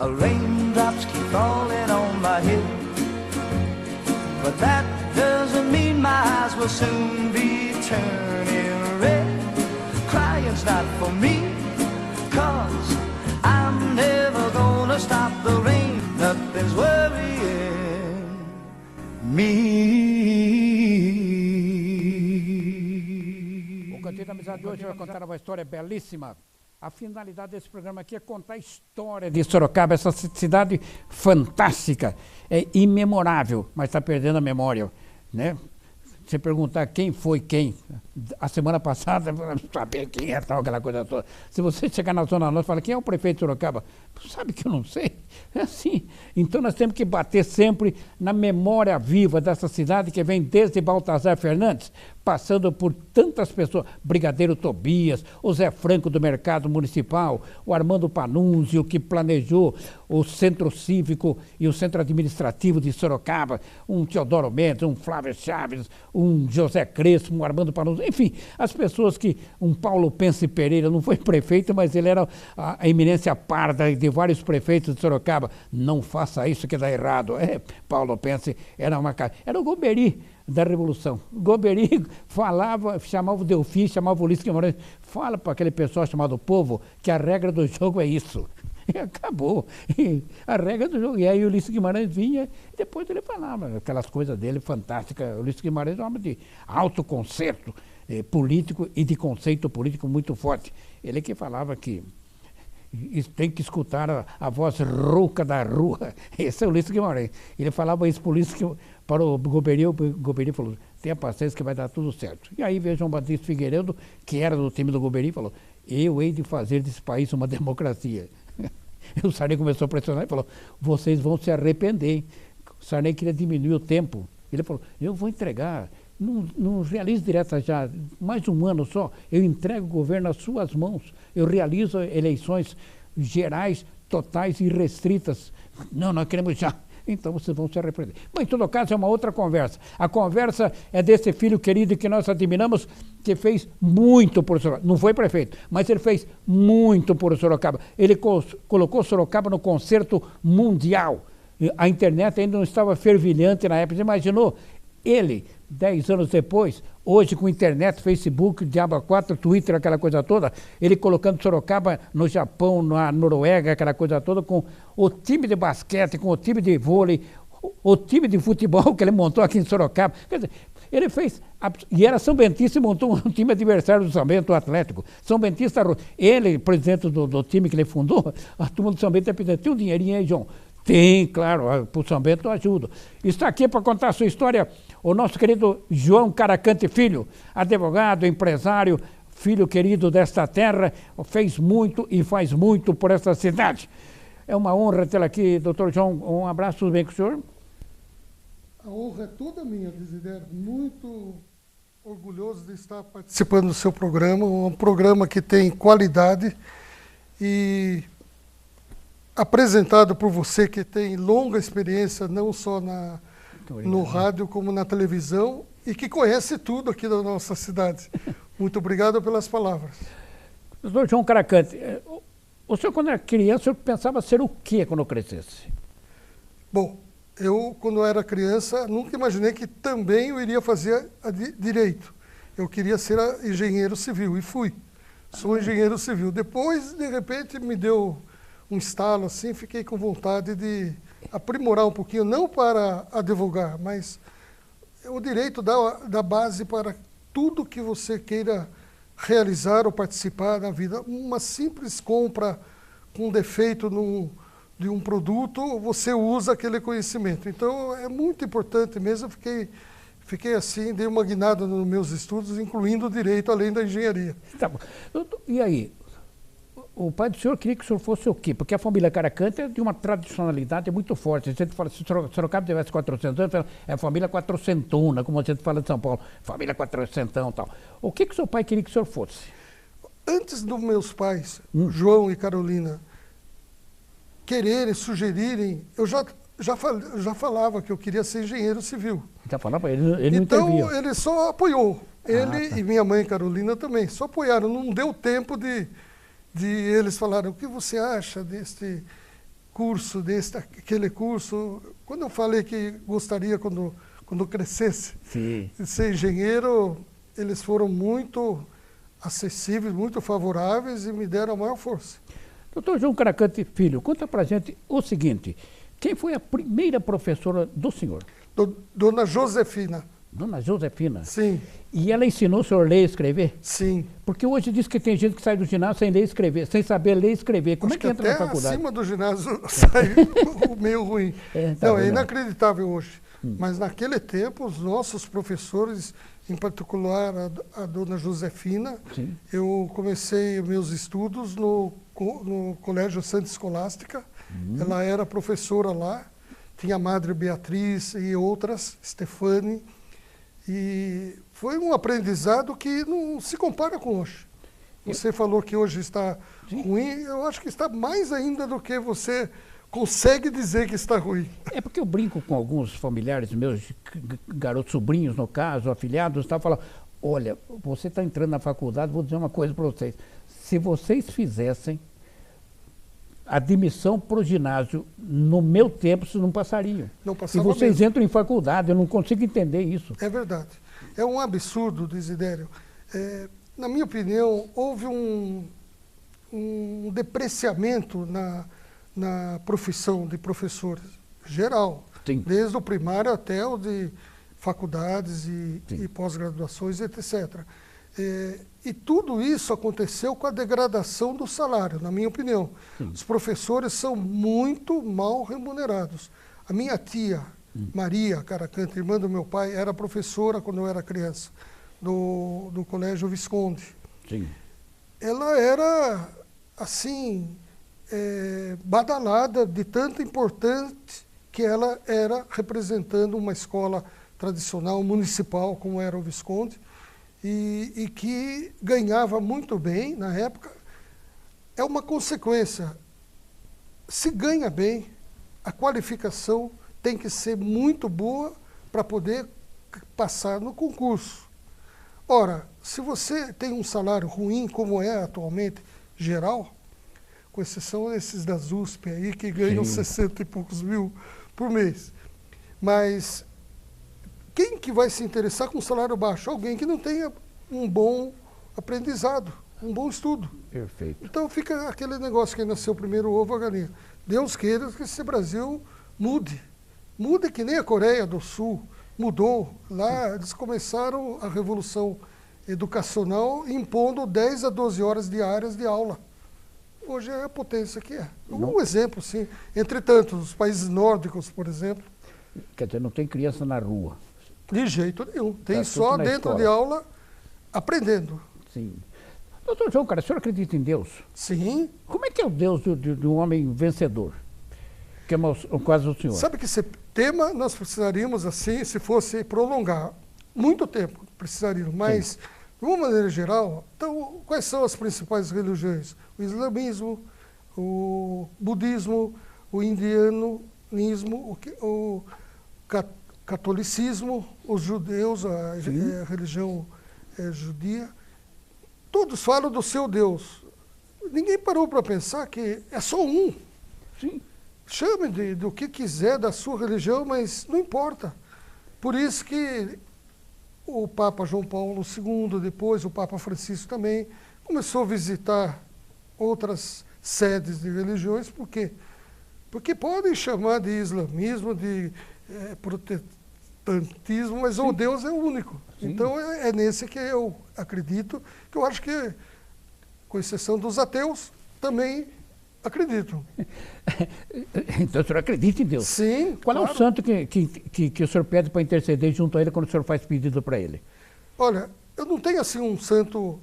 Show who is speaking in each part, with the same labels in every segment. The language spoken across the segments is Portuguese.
Speaker 1: Raindrops keep falling on my head, but that doesn't mean my eyes will soon be turning red. Crying's not for me, 'cause I'm never gonna stop the rain. Nothing's worrying me.
Speaker 2: O Cantinho da Amizade de hoje vai contar uma história belíssima. A finalidade desse programa aqui é contar a história de Sorocaba, essa cidade fantástica, é imemorável, mas está perdendo a memória, né? Você perguntar quem foi quem, a semana passada, saber quem é tal, aquela coisa toda. Se você chegar na Zona Norte e falar quem é o prefeito de Sorocaba, sabe que eu não sei, é assim. Então nós temos que bater sempre na memória viva dessa cidade que vem desde Baltazar Fernandes, passando por tantas pessoas, Brigadeiro Tobias, o Zé Franco do Mercado Municipal, o Armando Panunzio, que planejou o Centro Cívico e o Centro Administrativo de Sorocaba, um Teodoro Mendes, um Flávio Chaves, um José Crespo, um Armando Panunzio, enfim, as pessoas que, um Paulo Pence Pereira não foi prefeito, mas ele era a eminência parda de vários prefeitos de Sorocaba. Não faça isso que dá errado. Paulo Pence era o Goberi da Revolução. Goberi falava, chamava o Delfim, chamava o Ulisses Guimarães, fala para aquele pessoal chamado povo que a regra do jogo é isso. E acabou. A regra do jogo. E aí o Ulisses Guimarães vinha e depois ele falava aquelas coisas dele fantásticas. O Ulisses Guimarães é um homem de alto conceito político e de conceito político muito forte. Ele que falava que tem que escutar a voz rouca da rua. Esse é o Ulisses Guimarães. Ele falava isso para o Goberi falou, tenha paciência que vai dar tudo certo. E aí veio João Batista Figueiredo, que era do time do Goberi, falou, eu hei de fazer desse país uma democracia. O Sarney começou a pressionar e falou, vocês vão se arrepender, hein? O Sarney queria diminuir o tempo. Ele falou, eu vou entregar, não realizo direta já, mais um ano só, eu entrego o governo às suas mãos, eu realizo eleições gerais, totais e restritas. Não, nós queremos já. Então vocês vão se arrepender. Bom, em todo caso, é uma outra conversa. A conversa é desse filho querido que nós admiramos, que fez muito por Sorocaba. Não foi prefeito, mas ele fez muito por Sorocaba. Ele colocou Sorocaba no concerto mundial. A internet ainda não estava fervilhante na época. Você imaginou? Ele, 10 anos depois, hoje com internet, Facebook, Diabo 4, Twitter, aquela coisa toda, ele colocando Sorocaba no Japão, na Noruega, aquela coisa toda, com o time de basquete, com o time de vôlei, o time de futebol que ele montou aqui em Sorocaba. Quer dizer, ele fez, e era São Bentista e montou um time adversário do São Bento, o Atlético. São Bentista, ele, presidente do time que ele fundou, a turma do São Bento é pedindo, tem um dinheirinho aí, João? Tem, claro, para o São Bento eu ajudo. Está aqui para contar a sua história o nosso querido João Caracante Filho, advogado, empresário, filho querido desta terra, fez muito e faz muito por essa cidade. É uma honra tê-lo aqui, doutor João. Um abraço, tudo bem com o senhor?
Speaker 3: A honra é toda minha, Desidério. Muito orgulhoso de estar participando do seu programa, um programa que tem qualidade e apresentado por você que tem longa experiência, não só no rádio como na televisão, e que conhece tudo aqui da nossa cidade. Muito obrigado pelas palavras.
Speaker 2: Doutor João Caracante, o senhor quando era criança, o senhor pensava ser o quê quando crescesse?
Speaker 3: Bom, eu quando era criança, nunca imaginei que também eu iria fazer direito. Eu queria ser engenheiro civil, e fui. Sou engenheiro civil. Depois, de repente, me deu um estalo assim, fiquei com vontade de aprimorar um pouquinho, não para advogar, mas o direito da base para tudo que você queira realizar ou participar na vida. Uma simples compra com defeito de um produto, você usa aquele conhecimento. Então é muito importante mesmo, fiquei assim, dei uma guinada nos meus estudos, incluindo o direito além da engenharia.
Speaker 2: Tá bom. E aí? O pai do senhor queria que o senhor fosse o quê? Porque a família Caracante é de uma tradicionalidade muito forte. A gente fala, se Sorocaba tivesse 400 anos, é a família quatrocentona, como a gente fala de São Paulo. Família quatrocentão e tal. O que o seu pai queria que o senhor fosse?
Speaker 3: Antes dos meus pais, João e Carolina, quererem, sugerirem, eu já falava que eu queria ser engenheiro civil.
Speaker 2: Já falava, ele não intervia.
Speaker 3: Então ele só apoiou. Ele e minha mãe Carolina também, só apoiaram. Não deu tempo de eles falaram, o que você acha curso, aquele curso. Quando eu falei que gostaria, quando crescesse,
Speaker 2: Sim.
Speaker 3: de ser engenheiro, eles foram muito acessíveis, muito favoráveis e me deram a maior força.
Speaker 2: Doutor João Caracante Filho, conta pra gente o seguinte, quem foi a primeira professora do senhor?
Speaker 3: Dona Josefina.
Speaker 2: Dona Josefina.
Speaker 3: Sim,
Speaker 2: E ela ensinou o senhor a ler e escrever?
Speaker 3: sim.
Speaker 2: Porque hoje diz que tem gente que sai do ginásio sem ler e escrever, sem saber ler e escrever. Como
Speaker 3: Acho
Speaker 2: é que entra na
Speaker 3: até
Speaker 2: faculdade?
Speaker 3: acima do ginásio sai o meio ruim.
Speaker 2: Tá
Speaker 3: Não, é
Speaker 2: vendo?
Speaker 3: inacreditável hoje. Mas naquele tempo, os nossos professores, em particular a dona Josefina,
Speaker 2: Sim.
Speaker 3: eu comecei meus estudos no Colégio Santa Escolástica. Ela era professora lá, tinha a Madre Beatriz e outras, Stefani. E foi um aprendizado que não se compara com hoje. Você falou que hoje está ruim, eu acho que está mais ainda do que você consegue dizer que está ruim.
Speaker 2: É porque eu brinco com alguns familiares meus, garotos sobrinhos no caso, afilhados, tal, falam, olha, você está entrando na faculdade, vou dizer uma coisa para vocês. Se vocês fizessem admissão para o ginásio no meu tempo, vocês não passariam.
Speaker 3: Não
Speaker 2: E
Speaker 3: passava
Speaker 2: vocês
Speaker 3: mesmo.
Speaker 2: entram em faculdade, eu não consigo entender isso.
Speaker 3: É verdade. É um absurdo, Desidério. Na minha opinião, houve um depreciamento na profissão de professores geral,
Speaker 2: Sim.
Speaker 3: desde o primário até o de faculdades
Speaker 2: Sim.
Speaker 3: e pós-graduações, etc. E tudo isso aconteceu com a degradação do salário, na minha opinião. Os professores são muito mal remunerados. A minha tia, Maria Caracante, irmã do meu pai, era professora quando eu era criança, do Colégio Visconde.
Speaker 2: Sim.
Speaker 3: Ela era, assim, badalada de tanto importante que ela era representando uma escola tradicional, municipal, como era o Visconde, e que ganhava muito bem na época. É uma consequência. Se ganha bem, a qualificação tem que ser muito boa para poder passar no concurso. Ora, se você tem um salário ruim, como é atualmente, geral, com exceção desses das USP aí, que ganham
Speaker 2: Sim.
Speaker 3: 60 e poucos mil por mês. Mas quem que vai se interessar com um salário baixo? Alguém que não tenha um bom aprendizado, um bom estudo.
Speaker 2: Perfeito.
Speaker 3: Então fica aquele negócio que nasceu primeiro o ovo a galinha. Deus queira que esse Brasil mude. Mude que nem a Coreia do Sul mudou. Lá eles começaram a revolução educacional impondo 10 a 12 horas diárias de aula. Hoje é a potência que é. Um exemplo, sim. Entre tantos, os países nórdicos, por exemplo,
Speaker 2: Quer dizer, não tem criança na rua.
Speaker 3: de jeito nenhum. Tem
Speaker 2: Tá
Speaker 3: só
Speaker 2: tudo na
Speaker 3: dentro
Speaker 2: escola.
Speaker 3: de aula aprendendo.
Speaker 2: Sim. Doutor João, cara, o senhor acredita em Deus?
Speaker 3: Sim.
Speaker 2: Como é que é o Deus de um homem vencedor? Que é o caso do senhor.
Speaker 3: Sabe que esse tema nós precisaríamos, assim, se fosse prolongar muito tempo, precisaríamos, mas, de uma maneira geral, então, quais são as principais religiões? O islamismo, o budismo, o indianismo, o catolicismo, os judeus, a religião judia, todos falam do seu Deus. Ninguém parou para pensar que é só um.
Speaker 2: Sim.
Speaker 3: Chame do que quiser da sua religião, mas não importa. Por isso que o Papa João Paulo II, depois o Papa Francisco também, começou a visitar outras sedes de religiões. Por quê? Porque podem chamar de islamismo, de protestantismo, mas o Deus é único.
Speaker 2: Sim.
Speaker 3: Então é nesse que eu acredito, que eu acho que, com exceção dos ateus, também acredito.
Speaker 2: Então o senhor acredita em Deus?
Speaker 3: Sim,
Speaker 2: Qual é
Speaker 3: claro.
Speaker 2: o santo que o senhor pede para interceder junto a ele quando o senhor faz pedido para ele?
Speaker 3: Olha, eu não tenho assim um santo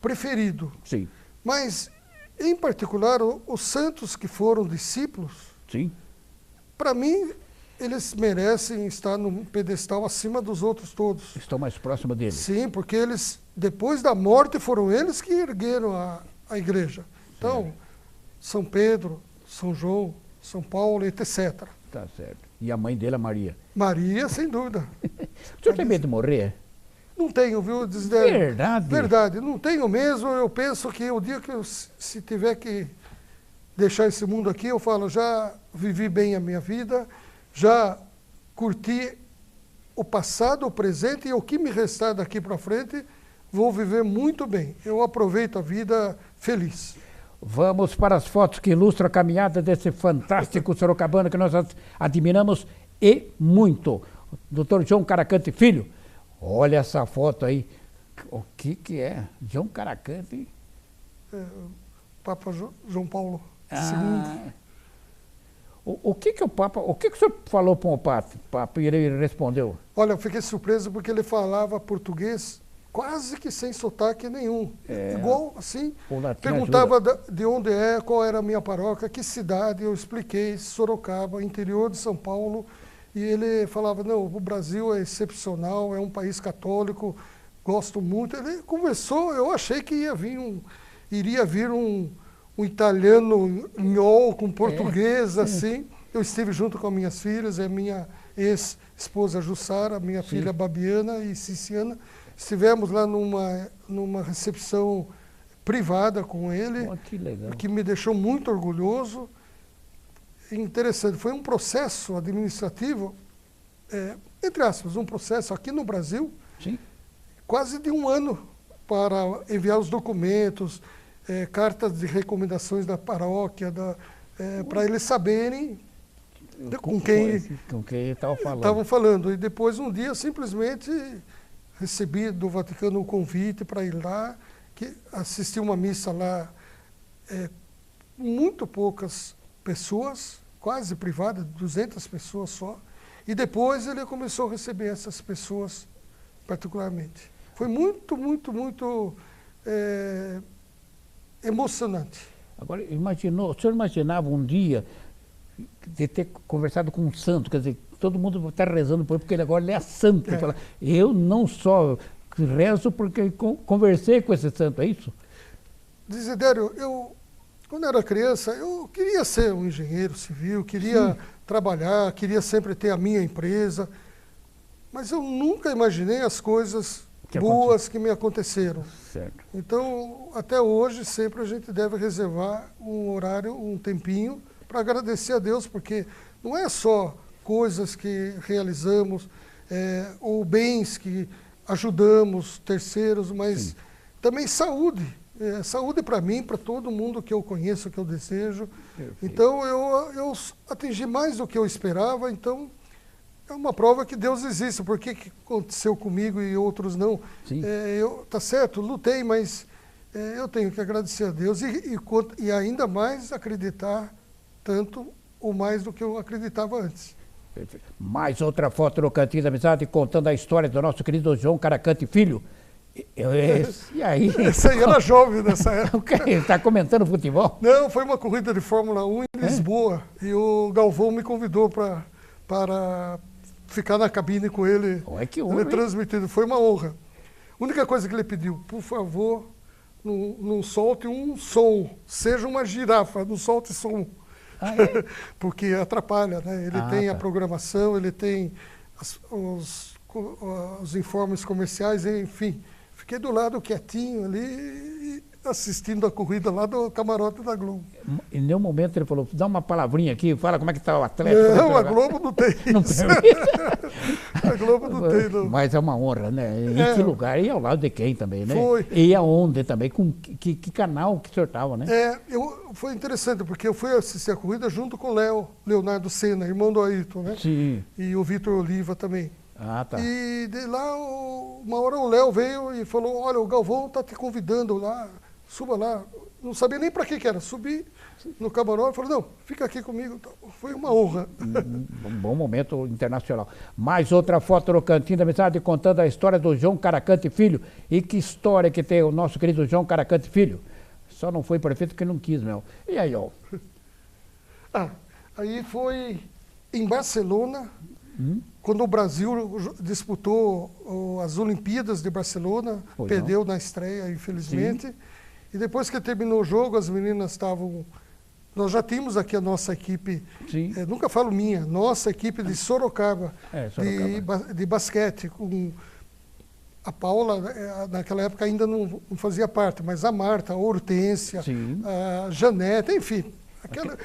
Speaker 3: preferido,
Speaker 2: Sim.
Speaker 3: mas, em particular, os santos que foram discípulos,
Speaker 2: Sim.
Speaker 3: para mim, eles merecem estar num pedestal acima dos outros todos.
Speaker 2: Estão mais próximos dele.
Speaker 3: Sim, porque eles, depois da morte, foram eles que ergueram a igreja. Então, São Pedro, São João, São Paulo, etc.
Speaker 2: Tá certo. E a mãe dele, a Maria.
Speaker 3: Maria, sem dúvida.
Speaker 2: O senhor tem medo de morrer?
Speaker 3: Não tenho, viu, Desidério?
Speaker 2: Verdade?
Speaker 3: Verdade, não tenho mesmo. Eu penso que o dia que eu se tiver que deixar esse mundo aqui, eu falo, já vivi bem a minha vida, já curti o passado, o presente e o que me restar daqui para frente, vou viver muito bem. Eu aproveito a vida feliz.
Speaker 2: Vamos para as fotos que ilustram a caminhada desse fantástico sorocabano que nós admiramos e muito. Dr. João Caracante Filho, olha essa foto aí. O que é? João Caracante?
Speaker 3: Papa João Paulo
Speaker 2: Ah,
Speaker 3: II.
Speaker 2: o que o Papa, o que o senhor falou para o Papa e ele respondeu?
Speaker 3: Olha, eu fiquei surpreso porque ele falava português quase que sem sotaque nenhum. Igual assim,
Speaker 2: O latim
Speaker 3: perguntava de onde é, qual era a minha paróquia, que cidade, eu expliquei, Sorocaba, interior de São Paulo, e ele falava, não, o Brasil é excepcional, é um país católico, gosto muito. Ele conversou, eu achei que iria vir um italiano nhol com português, assim. Eu estive junto com as minhas filhas, a minha ex-esposa Jussara, minha filha Babiana e Ciciana. Estivemos lá numa recepção privada com ele,
Speaker 2: Que legal.
Speaker 3: que me deixou muito orgulhoso. Interessante, foi um processo administrativo, entre aspas, um processo aqui no Brasil,
Speaker 2: Sim.
Speaker 3: quase de um ano para enviar os documentos, cartas de recomendações da paróquia, para eles saberem com quem
Speaker 2: estava falando.
Speaker 3: estavam falando. E depois, um dia, simplesmente recebi do Vaticano um convite para ir lá, assistir uma missa lá, muito poucas pessoas, quase privada, 200 pessoas só. E depois ele começou a receber essas pessoas particularmente. Foi muito, muito, muito emocionante.
Speaker 2: Agora, o senhor imaginava um dia de ter conversado com um santo, quer dizer, todo mundo está rezando por ele, porque ele agora é santo. Fala, eu não só rezo porque conversei com esse santo, é isso?
Speaker 3: Desidério, quando era criança, eu queria ser um engenheiro civil, queria trabalhar, queria sempre ter a minha empresa, mas eu nunca imaginei as coisas boas que me aconteceram.
Speaker 2: Certo.
Speaker 3: Então, até hoje, sempre a gente deve reservar um horário, um tempinho, para agradecer a Deus, porque não é só coisas que realizamos, ou bens que ajudamos terceiros, mas também saúde. Saúde para mim, para todo mundo que eu conheço, que eu desejo. Perfeito. Então, eu atingi mais do que eu esperava, então é uma prova que Deus existe. Por que aconteceu comigo e outros não? Tá certo, lutei, mas eu tenho que agradecer a Deus e ainda mais acreditar tanto ou mais do que eu acreditava antes.
Speaker 2: Perfeito. Mais outra foto no Cantinho da Amizade contando a história do nosso querido João Caracante Filho. E aí?
Speaker 3: Esse aí era jovem nessa época.
Speaker 2: Ele está comentando futebol?
Speaker 3: Não, foi uma corrida de Fórmula 1 em Lisboa. E o Galvão me convidou para ficar na cabine com ele.
Speaker 2: Que honra,
Speaker 3: transmitido. Foi uma honra. A única coisa que ele pediu, por favor, não solte um som. Seja uma girafa, não solte som. Porque atrapalha, né? Ele tem a programação, ele tem os informes comerciais, enfim. Fiquei do lado quietinho ali, assistindo a corrida lá do camarote da Globo.
Speaker 2: Em nenhum momento ele falou, dá uma palavrinha aqui, fala como é que está o atleta.
Speaker 3: Não, a Globo não tem isso. A Globo não tem, não.
Speaker 2: Mas é uma honra, né? Em que lugar? E ao lado de quem também, né?
Speaker 3: Foi.
Speaker 2: E aonde também? Com que canal que o senhor estava, né?
Speaker 3: Foi interessante, porque eu fui assistir a corrida junto com o Leonardo Senna, irmão do Ayrton, né?
Speaker 2: Sim.
Speaker 3: E o Vitor Oliva também.
Speaker 2: Tá.
Speaker 3: E de lá, uma hora o Léo veio e falou, olha, o Galvão está te convidando lá, suba lá. Não sabia nem para que era. Subi no camarote e falei, não, fica aqui comigo. Foi uma honra.
Speaker 2: Um bom momento internacional. Mais outra foto no Cantinho da Amizade contando a história do João Caracante Filho. E que história que tem o nosso querido João Caracante Filho. Só não foi prefeito porque não quis, meu. E aí, ó?
Speaker 3: Aí foi em Barcelona, quando o Brasil disputou as Olimpíadas de Barcelona, perdeu na estreia, infelizmente. Sim. E depois que terminou o jogo, as meninas estavam... Nós já tínhamos aqui a nossa equipe, nunca falo minha, nossa equipe de Sorocaba, de basquete, com a Paula, naquela época ainda não fazia parte, mas a Marta, a Hortência, a Janete, enfim,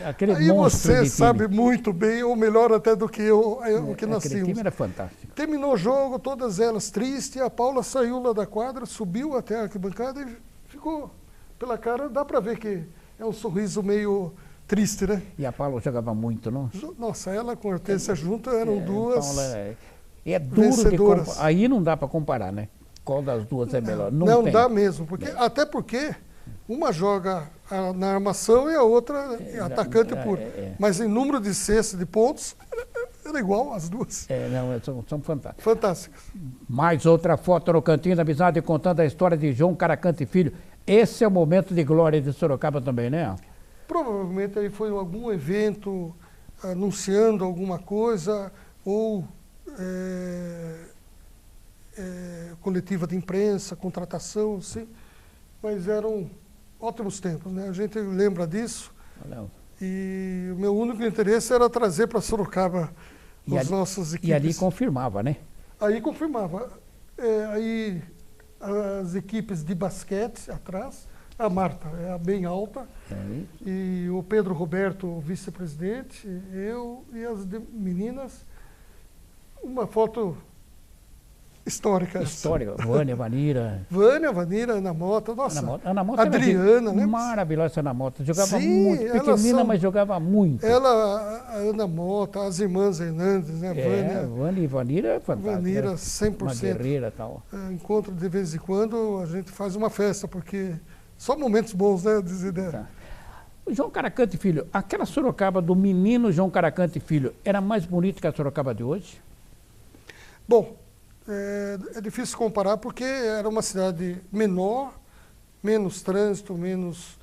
Speaker 2: Aquele
Speaker 3: aí
Speaker 2: monstro
Speaker 3: você
Speaker 2: de
Speaker 3: sabe
Speaker 2: time.
Speaker 3: muito bem, ou melhor até do que eu, o que nós
Speaker 2: Aquele time
Speaker 3: tínhamos.
Speaker 2: era fantástico.
Speaker 3: Terminou o jogo, todas elas tristes, a Paula saiu lá da quadra, subiu até a arquibancada e ficou pela cara, dá para ver que é um sorriso meio triste, né?
Speaker 2: E a Paula jogava muito, não?
Speaker 3: Nossa, ela com a Hortência junto eram duas
Speaker 2: Paula é duro de
Speaker 3: vencedoras.
Speaker 2: comparar. Aí não dá para comparar, né? Qual das duas é melhor?
Speaker 3: Não
Speaker 2: tem.
Speaker 3: dá mesmo, até porque uma joga na armação e a outra é atacante puro. Mas em número de cestas, de pontos, era igual as duas.
Speaker 2: São fantásticos.
Speaker 3: Fantásticas.
Speaker 2: Mais outra foto no Cantinho da Amizade contando a história de João Caracante Filho. Esse é o momento de glória de Sorocaba também, né?
Speaker 3: Provavelmente aí foi algum evento anunciando alguma coisa ou coletiva de imprensa, contratação, sim. Mas eram ótimos tempos, né? A gente lembra disso.
Speaker 2: Não.
Speaker 3: E o meu único interesse era trazer para Sorocaba os nossos equipes.
Speaker 2: E ali confirmava, né?
Speaker 3: Aí confirmava. Aí as equipes de basquete atrás, a Marta é a bem alta, e o Pedro Roberto, o vice-presidente, eu e as meninas. Uma foto histórica.
Speaker 2: Histórica. Vânia, Vanira.
Speaker 3: Vânia, Vanira, Ana Mota, nossa.
Speaker 2: Ana Mota
Speaker 3: Adriana, né?
Speaker 2: Maravilhosa Ana Mota. Jogava
Speaker 3: Sim,
Speaker 2: muito. Pequenina, mas jogava muito.
Speaker 3: Ela, a Ana Mota, as irmãs Hernandes, né?
Speaker 2: Vânia e Vanira é fantástico.
Speaker 3: Vanira,
Speaker 2: né?
Speaker 3: 100%.
Speaker 2: Uma guerreira e tal.
Speaker 3: Encontro de vez em quando, a gente faz uma festa, porque só momentos bons, né, Desidério?
Speaker 2: Tá. O João Caracante Filho, aquela Sorocaba do menino João Caracante Filho, era mais bonita que a Sorocaba de hoje?
Speaker 3: Bom, é difícil comparar porque era uma cidade menor, menos trânsito, menos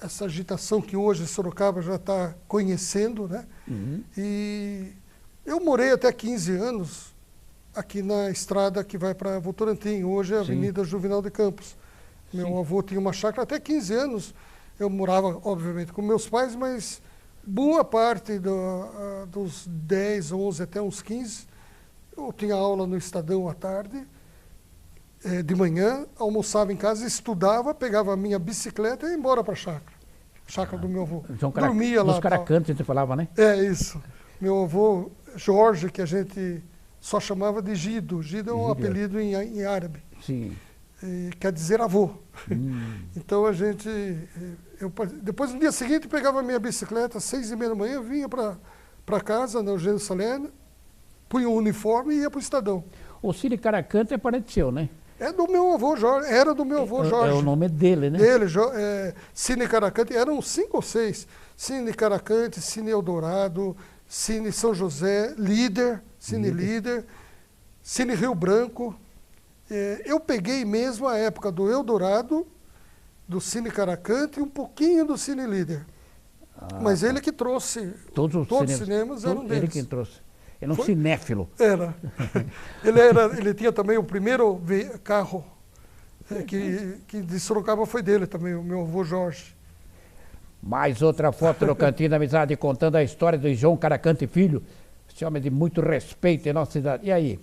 Speaker 3: essa agitação que hoje Sorocaba já está conhecendo, né?
Speaker 2: Uhum.
Speaker 3: E eu morei até 15 anos aqui na estrada que vai para Votorantim, hoje é a Avenida Juvenal de Campos. Meu avô tinha uma chácara, até 15 anos eu morava, obviamente, com meus pais, mas boa parte dos 10, 11 até uns 15, eu tinha aula no Estadão à tarde, de manhã, almoçava em casa, estudava, pegava a minha bicicleta e ia embora para a chácara do meu avô. Dormia lá.
Speaker 2: Dos Caracantes, você falava, né?
Speaker 3: É isso. Meu avô, Jorge, que a gente só chamava de Gido. Gido é um apelido em árabe.
Speaker 2: Sim.
Speaker 3: Quer dizer avô. Então a gente... depois, no dia seguinte, pegava a minha bicicleta, às 6h30 da manhã, vinha para casa, na Eugênio Salerno, punha o uniforme e ia para o Estadão.
Speaker 2: O Cine Caracante é parente seu, né?
Speaker 3: É do meu avô Jorge, era do meu avô Jorge.
Speaker 2: É o nome dele, né?
Speaker 3: Dele, Cine Caracante, eram 5 ou 6. Cine Caracante, Cine Eldorado, Cine São José, Líder, Cine Líder, Cine Rio Branco. Eu peguei mesmo a época do Eldorado, do Cine Caracante e um pouquinho do Cine Líder. Mas ele que trouxe, todos os cinemas eram deles.
Speaker 2: Ele que trouxe. Era um cinéfilo.
Speaker 3: Era. Ele tinha também o primeiro carro que de Sorocaba foi dele também, o meu avô Jorge.
Speaker 2: Mais outra foto no Cantinho da Amizade contando a história do João Caracante Filho. Esse homem de muito respeito em nossa cidade. E aí?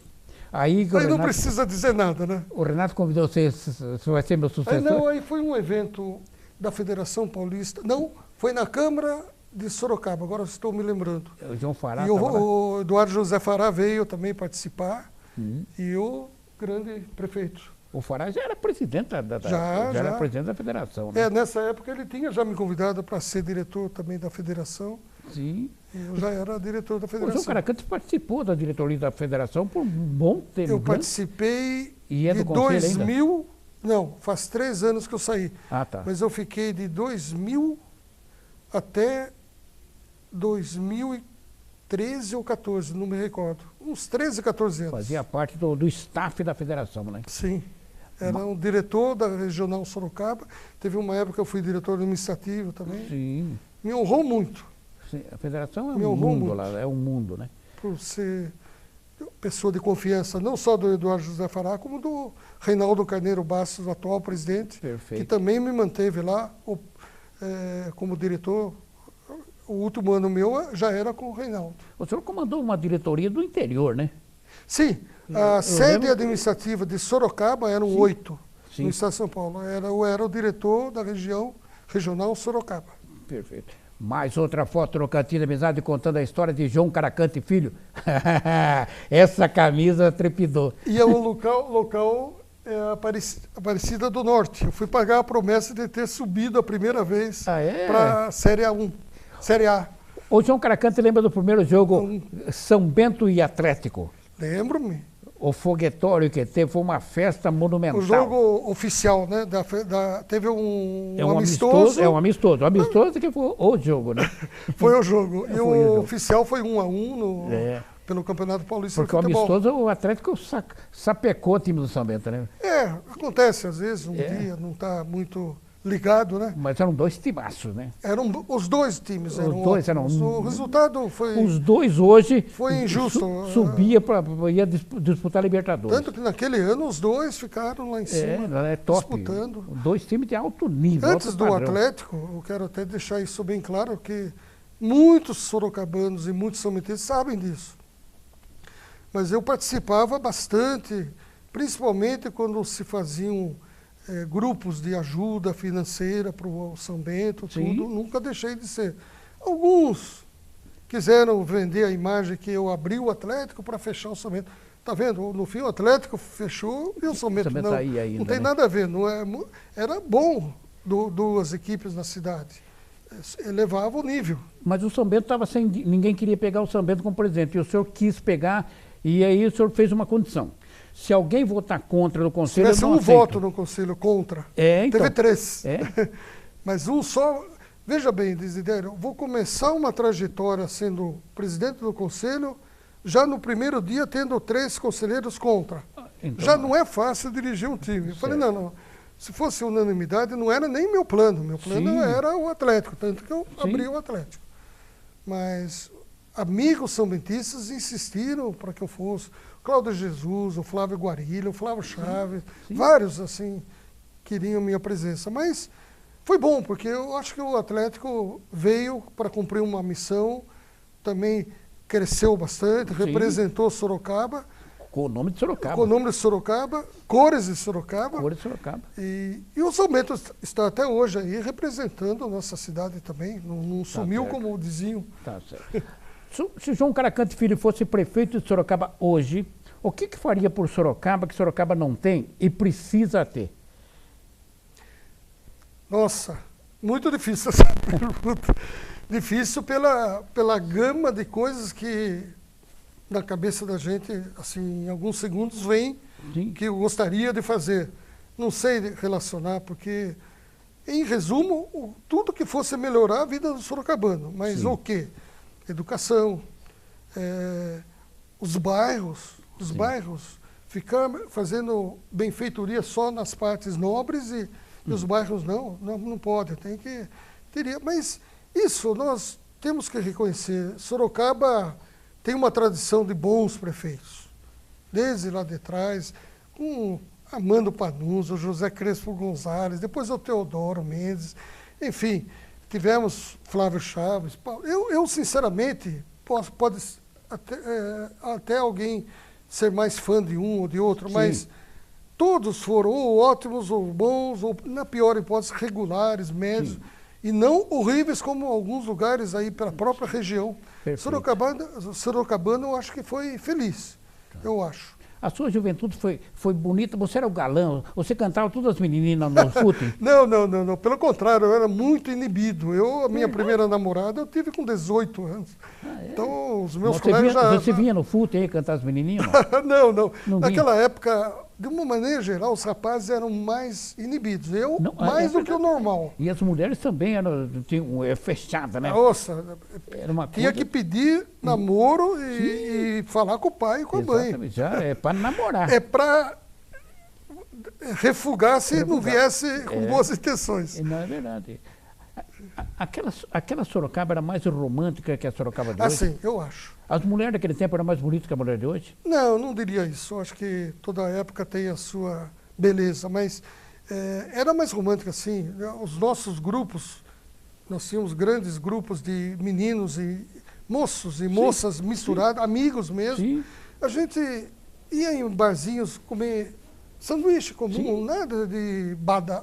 Speaker 2: Aí
Speaker 3: não precisa dizer nada, né?
Speaker 2: O Renato convidou você vai ser meu sucessor?
Speaker 3: Aí foi um evento da Federação Paulista. Não, foi na Câmara de Sorocaba, agora estou me lembrando.
Speaker 2: O João Fará.
Speaker 3: E o Eduardo José Fará veio também participar. E o grande prefeito.
Speaker 2: O Fará já era presidente já era presidente da federação, né?
Speaker 3: Nessa época ele tinha já me convidado para ser diretor também da federação.
Speaker 2: Sim.
Speaker 3: Eu já era diretor da federação.
Speaker 2: O João Caracante participou da diretoria da federação por um bom tempo.
Speaker 3: Eu participei
Speaker 2: de
Speaker 3: 2000, não, faz 3 anos que eu saí.
Speaker 2: Ah, tá.
Speaker 3: Mas eu fiquei de 2000 até 2013 ou 14, não me recordo. Uns 13, 14 anos.
Speaker 2: Fazia parte do staff da federação, né?
Speaker 3: Sim. Era um diretor da Regional Sorocaba. Teve uma época que eu fui diretor administrativo também.
Speaker 2: Sim.
Speaker 3: Me honrou muito.
Speaker 2: Sim. A federação é um mundo lá, é um mundo, né?
Speaker 3: Por ser pessoa de confiança, não só do Eduardo José Fará, como do Reinaldo Carneiro Bastos, atual presidente.
Speaker 2: Perfeito.
Speaker 3: Que também me manteve lá como diretor. O último ano meu já era com o Reinaldo.
Speaker 2: O senhor comandou uma diretoria do interior, né?
Speaker 3: Sim, a sede administrativa de Sorocaba eram 8 no estado de São Paulo. Eu era o diretor da regional Sorocaba.
Speaker 2: Perfeito. Mais outra foto no Cantinho da Amizade contando a história de João Caracante Filho. Essa camisa trepidou.
Speaker 3: E é um local Aparecida do Norte. Eu fui pagar a promessa de ter subido a primeira vez para a Série A1. Série A.
Speaker 2: O João Caracante lembra do primeiro jogo São Bento e Atlético?
Speaker 3: Lembro-me.
Speaker 2: O foguetório que teve foi uma festa monumental.
Speaker 3: O jogo oficial, né? Teve um
Speaker 2: amistoso. É um amistoso. O amistoso que foi o jogo, né?
Speaker 3: Foi o jogo. E o oficial foi 1-1 pelo Campeonato Paulista de Futebol.
Speaker 2: Porque o amistoso, o Atlético sapecou o time do São Bento, né?
Speaker 3: Acontece às vezes, dia não está muito ligado, né?
Speaker 2: Mas eram dois timaços, né?
Speaker 3: Eram os dois times.
Speaker 2: O
Speaker 3: resultado foi...
Speaker 2: Os dois hoje...
Speaker 3: Foi injusto.
Speaker 2: Ia disputar a Libertadores.
Speaker 3: Tanto que naquele ano os dois ficaram lá em cima,
Speaker 2: top.
Speaker 3: disputando.
Speaker 2: Dois times de alto nível.
Speaker 3: Antes do Atlético, eu quero até deixar isso bem claro, que muitos sorocabanos e muitos são-bentenses sabem disso. Mas eu participava bastante, principalmente quando se faziam grupos de ajuda financeira para o São Bento, tudo, nunca deixei de ser. Alguns quiseram vender a imagem que eu abri o Atlético para fechar o São Bento. Tá vendo? No fim o Atlético fechou e o São Bento não. Não tem nada a ver. Não era bom duas equipes na cidade. Elevava o nível.
Speaker 2: Mas o São Bento estava sem... Ninguém queria pegar o São Bento como presidente. E o senhor quis pegar e aí o senhor fez uma condição. Se alguém votar contra no Conselho,
Speaker 3: eu não aceito. Voto no Conselho contra.
Speaker 2: Então.
Speaker 3: Teve 3. Mas um só... Veja bem, Desidério, eu vou começar uma trajetória sendo presidente do Conselho, já no primeiro dia tendo 3 conselheiros contra. Então, já não é fácil dirigir um time. Eu falei, não. Se fosse unanimidade, não era nem meu plano. Meu plano era o Atlético, tanto que eu abri o Atlético. Mas amigos são-bentistas insistiram para que eu fosse... Cláudio Jesus, o Flávio Guarilha, o Flávio Chaves, vários assim queriam minha presença. Mas foi bom, porque eu acho que o Atlético veio para cumprir uma missão, também cresceu bastante, representou Sorocaba.
Speaker 2: Com o nome de Sorocaba.
Speaker 3: Com o nome de Sorocaba, cores de Sorocaba.
Speaker 2: Cores de Sorocaba.
Speaker 3: E o São Bento está até hoje aí representando a nossa cidade também, não sumiu como diziam.
Speaker 2: Tá certo. Se João Caracante Filho fosse prefeito de Sorocaba hoje, o que faria por Sorocaba que Sorocaba não tem e precisa ter?
Speaker 3: Nossa, muito difícil essa pergunta. Difícil pela gama de coisas que na cabeça da gente, assim, em alguns segundos vem que eu gostaria de fazer. Não sei relacionar, porque, em resumo, tudo que fosse melhorar a vida do sorocabano. Mas o quê? Educação, os bairros, ficar fazendo benfeitoria só nas partes nobres e os bairros não pode, mas isso nós temos que reconhecer. Sorocaba tem uma tradição de bons prefeitos, desde lá de trás, com Armando Panunzio, José Crespo Gonzalez, depois o Teodoro Mendes, enfim... Tivemos Flávio Chaves. Eu sinceramente, pode até alguém ser mais fã de um ou de outro, mas todos foram ou ótimos, ou bons, ou, na pior hipótese, regulares, médios, e não horríveis como alguns lugares aí pela própria região. Sorocabana, eu acho que foi feliz, eu acho.
Speaker 2: A sua juventude foi bonita, você era o galã, você cantava todas as meninas no footing?
Speaker 3: Não, pelo contrário, eu era muito inibido. A minha primeira namorada eu tive com 18 anos. Então, os meus colegas
Speaker 2: Você vinha no footing aí cantar as menininhas?
Speaker 3: Não. Naquela época, de uma maneira geral, os rapazes eram mais inibidos. Mais do que o normal.
Speaker 2: E as mulheres também tinham fechada, né?
Speaker 3: Nossa,
Speaker 2: era uma
Speaker 3: tinha que pedir namoro e falar com o pai e com a mãe.
Speaker 2: Já é para namorar.
Speaker 3: É para refugar se não viesse com boas intenções.
Speaker 2: Não, é verdade. Aquela Sorocaba era mais romântica que a Sorocaba de hoje?
Speaker 3: Sim, eu acho.
Speaker 2: As mulheres daquele tempo eram mais bonitas que a mulher de hoje?
Speaker 3: Não diria isso. Eu acho que toda época tem a sua beleza, mas era mais romântica, sim. Os nossos grupos, nós tínhamos grandes grupos de meninos e moços e moças misturados, amigos mesmo. Sim. A gente ia em barzinhos comer sanduíche comum, nada de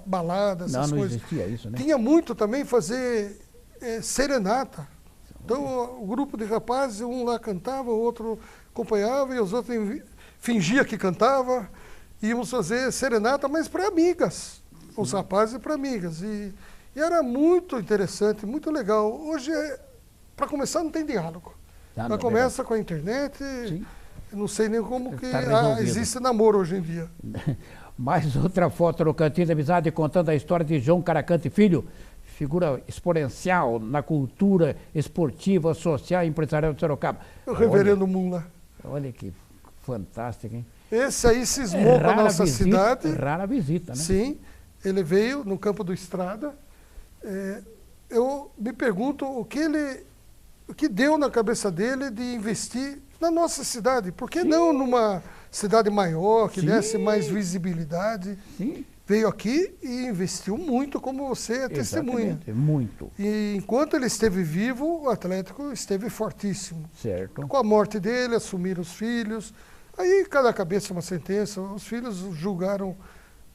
Speaker 3: balada, essas coisas.
Speaker 2: Não existia isso, né?
Speaker 3: Tinha muito também fazer serenata. Então, o grupo de rapazes, um lá cantava, o outro acompanhava, e os outros fingia que cantava. Íamos fazer serenata, mas para amigas. Os rapazes para amigas. E era muito interessante, muito legal. Hoje, para começar, não tem diálogo. Já começa com a internet, não sei nem como que existe namoro hoje em dia.
Speaker 2: Mais outra foto no Cantinho da Amizade contando a história de João Caracante Filho, figura exponencial na cultura esportiva, social e empresarial de Sorocaba.
Speaker 3: O reverendo Mula.
Speaker 2: Olha que fantástico, hein?
Speaker 3: Esse aí cismou com a nossa cidade.
Speaker 2: Rara visita, né?
Speaker 3: Sim, ele veio no campo do Estrada. Eu me pergunto o que deu na cabeça dele de investir na nossa cidade. Por que não numa cidade maior, que desse mais visibilidade?
Speaker 2: Sim.
Speaker 3: Veio aqui e investiu muito, como você é testemunha.
Speaker 2: Muito.
Speaker 3: E enquanto ele esteve vivo, o Atlético esteve fortíssimo.
Speaker 2: Certo.
Speaker 3: Com a morte dele, assumiram os filhos. Aí cada cabeça uma sentença. Os filhos julgaram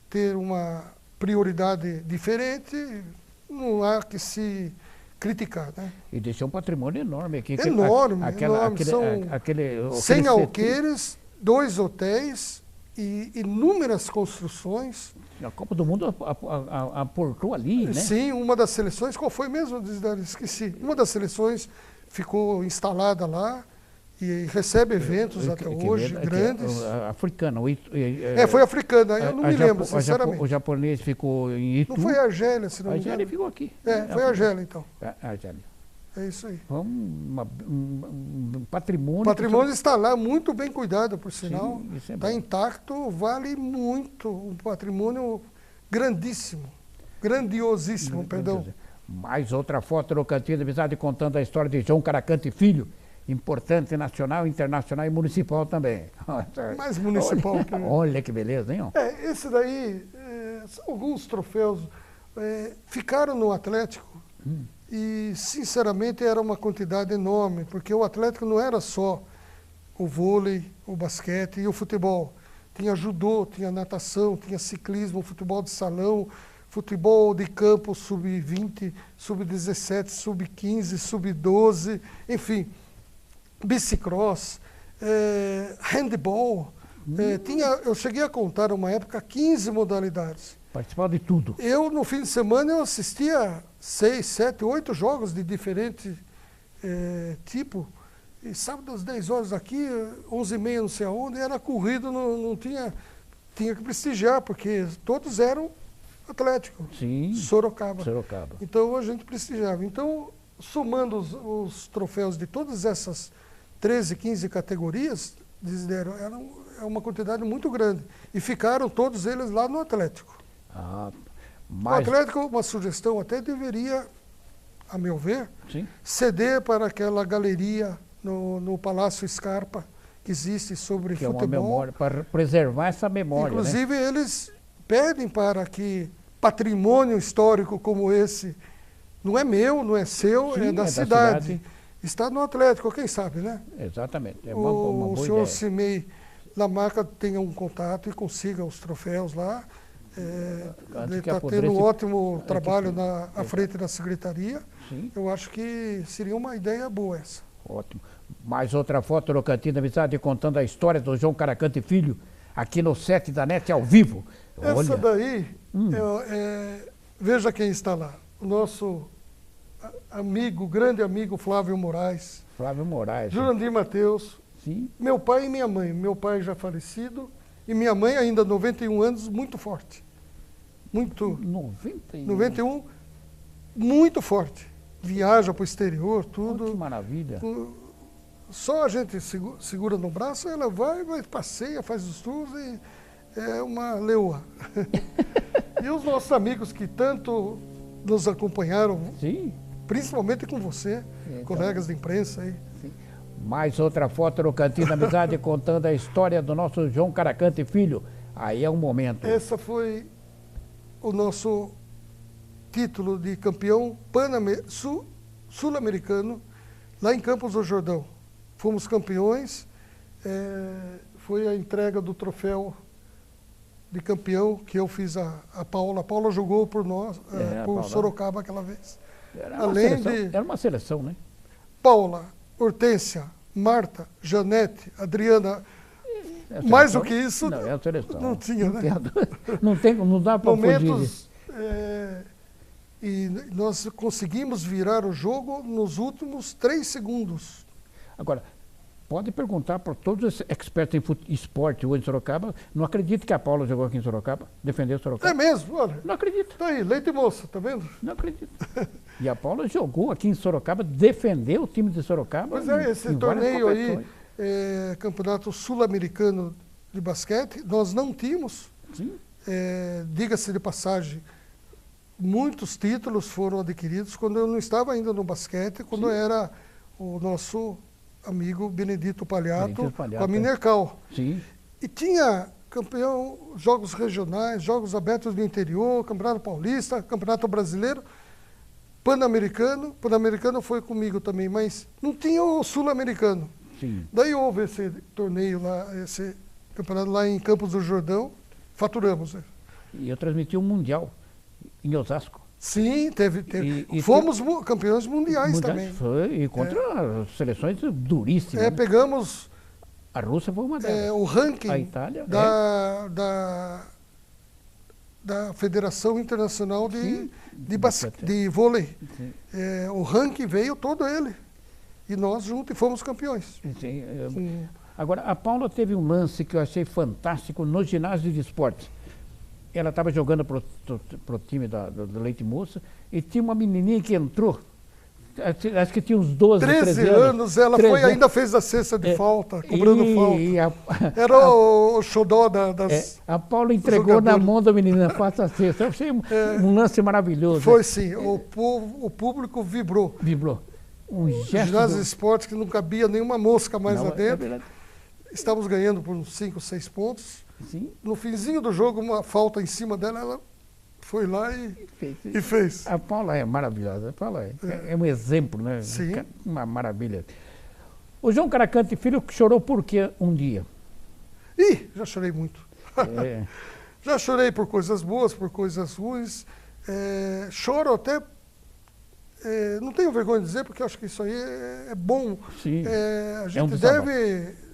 Speaker 3: ter uma prioridade diferente. Não há que se criticar, né?
Speaker 2: E deixou um patrimônio enorme aqui.
Speaker 3: Enorme,
Speaker 2: enorme.
Speaker 3: São 100 alqueires, 2 hotéis e inúmeras construções.
Speaker 2: A Copa do Mundo aportou ali, né?
Speaker 3: Sim, uma das seleções, qual foi mesmo? Esqueci. Uma das seleções ficou instalada lá e recebe eventos até hoje, grandes.
Speaker 2: Africana.
Speaker 3: Foi africana, eu não me lembro, sinceramente.
Speaker 2: O japonês ficou em Itu.
Speaker 3: Não foi a Argélia, se não me engano.
Speaker 2: A Argélia ficou aqui.
Speaker 3: Foi a Argélia, então.
Speaker 2: A Argélia.
Speaker 3: É isso aí.
Speaker 2: Um patrimônio.
Speaker 3: O patrimônio está lá, muito bem cuidado, por sinal.
Speaker 2: Está
Speaker 3: intacto, vale muito. Um patrimônio grandíssimo. Grandiosíssimo, perdão.
Speaker 2: Mais outra foto no Cantinho da Amizade contando a história de João Caracante Filho. Importante nacional, internacional e municipal também.
Speaker 3: Mais municipal.
Speaker 2: Olha que beleza, hein?
Speaker 3: Esse daí, alguns troféus ficaram no Atlético. E, sinceramente, era uma quantidade enorme, porque o Atlético não era só o vôlei, o basquete e o futebol. Tinha judô, tinha natação, tinha ciclismo, futebol de salão, futebol de campo sub-20, sub-17, sub-15, sub-12, enfim, bicicross, handball. Eu cheguei a contar, uma época, 15 modalidades.
Speaker 2: Participava de tudo.
Speaker 3: Eu, no fim de semana, eu assistia 6, 7, 8 jogos de diferente tipo. E sábado às 10 horas aqui, 11h30 não sei aonde, era corrido, não tinha que prestigiar, porque todos eram Atlético.
Speaker 2: Sim.
Speaker 3: Sorocaba.
Speaker 2: Então
Speaker 3: a gente prestigiava. Então, somando os troféus de todas essas 13, 15 categorias, era uma quantidade muito grande. E ficaram todos eles lá no Atlético. O Atlético, uma sugestão, até deveria, a meu ver, ceder para aquela galeria no Palácio Scarpa, que existe sobre futebol.
Speaker 2: É uma memória, para preservar essa memória.
Speaker 3: Inclusive, eles pedem para que patrimônio histórico como esse, não é meu, não é seu, é da cidade. Está no Atlético, quem sabe, né?
Speaker 2: Exatamente. É
Speaker 3: uma
Speaker 2: boa
Speaker 3: o senhor
Speaker 2: ideia.
Speaker 3: Cimei Lamarca tenha um contato e consiga os troféus lá. Ele está tendo um ótimo trabalho à frente da secretaria.
Speaker 2: Sim.
Speaker 3: Eu acho que seria uma ideia boa essa.
Speaker 2: Ótimo. Mais outra foto no Cantinho da Amizade contando a história do João Caracante Filho, aqui no set da NET ao vivo.
Speaker 3: Essa daí, veja quem está lá. O nosso amigo, grande amigo Flávio Moraes. Jurandir Mateus.
Speaker 2: Sim.
Speaker 3: Meu pai e minha mãe. Meu pai já falecido e minha mãe ainda 91 anos, muito forte. 91, muito forte. Viaja para o exterior, tudo.
Speaker 2: Que maravilha.
Speaker 3: Só a gente segura no braço, ela vai, passeia, faz os tours e é uma leoa. E os nossos amigos que tanto nos acompanharam, principalmente com você, colegas de imprensa aí.
Speaker 2: Sim. Mais outra foto no Cantinho da Amizade contando a história do nosso João Caracante Filho. Aí é um momento.
Speaker 3: Essa foi o nosso título de campeão sul-americano lá em Campos do Jordão. Fomos campeões, foi a entrega do troféu de campeão que eu fiz a Paula. A Paula jogou por nós, por Sorocaba aquela vez.
Speaker 2: Era uma seleção, né?
Speaker 3: Paula, Hortência, Marta, Janete, Adriana, mais do que isso,
Speaker 2: não, é a seleção.
Speaker 3: não tinha, né?
Speaker 2: Não dá para fugir.
Speaker 3: Momentos, e nós conseguimos virar o jogo nos últimos 3 segundos.
Speaker 2: Agora, pode perguntar para todos os expertos em esporte hoje em Sorocaba, não acredito que a Paula jogou aqui em Sorocaba, defendeu Sorocaba.
Speaker 3: É mesmo, olha.
Speaker 2: Não acredito.
Speaker 3: Tá aí, leite e moça, tá vendo?
Speaker 2: Não acredito. E a Paula jogou aqui em Sorocaba, defendeu o time de Sorocaba.
Speaker 3: Pois é, esse torneio aí, Campeonato Sul-Americano de Basquete, nós não tínhamos.
Speaker 2: Sim.
Speaker 3: Diga-se de passagem, muitos títulos foram adquiridos quando eu não estava ainda no basquete, quando era o nosso amigo Benedito Palhato com a Minercal.
Speaker 2: Sim.
Speaker 3: E tinha campeão, jogos regionais, jogos abertos do interior, Campeonato Paulista, Campeonato Brasileiro, Pan-Americano. Pan-Americano foi comigo também, mas não tinha o Sul-Americano.
Speaker 2: Sim.
Speaker 3: Daí houve esse torneio lá, esse campeonato lá em Campos do Jordão, faturamos. Né?
Speaker 2: E eu transmiti um Mundial em Osasco.
Speaker 3: Sim, teve. Fomos campeões mundiais também.
Speaker 2: Foi, e contra seleções duríssimas. Né?
Speaker 3: Pegamos.
Speaker 2: A Rússia foi uma delas.
Speaker 3: O ranking
Speaker 2: a Itália,
Speaker 3: da Federação Internacional de Vôlei. O ranking veio todo ele. E nós juntos fomos campeões.
Speaker 2: Sim. Agora, a Paula teve um lance que eu achei fantástico no ginásio de esportes. Ela estava jogando para o time do Leite Moça e tinha uma menininha que entrou, acho que tinha uns 12, 13
Speaker 3: anos. Ela 13 ainda fez a cesta de falta, cobrando falta. Era o xodó das...
Speaker 2: a Paula entregou na mão da menina, faça a cesta. Eu achei um lance maravilhoso.
Speaker 3: Foi sim, o público vibrou.
Speaker 2: Vibrou. Um gesto
Speaker 3: ginásio de esportes que não cabia nenhuma mosca mais lá dentro. Estávamos ganhando por uns 5, 6 pontos.
Speaker 2: Sim.
Speaker 3: No finzinho do jogo, uma falta em cima dela, ela foi lá e fez.
Speaker 2: A Paula é maravilhosa. A Paula é um exemplo, né?
Speaker 3: Sim.
Speaker 2: Uma maravilha. O João Caracante Filho chorou por quê um dia?
Speaker 3: Já chorei muito. Já chorei por coisas boas, por coisas ruins. Choro até... não tenho vergonha de dizer, porque eu acho que isso aí é bom.
Speaker 2: Sim.
Speaker 3: A gente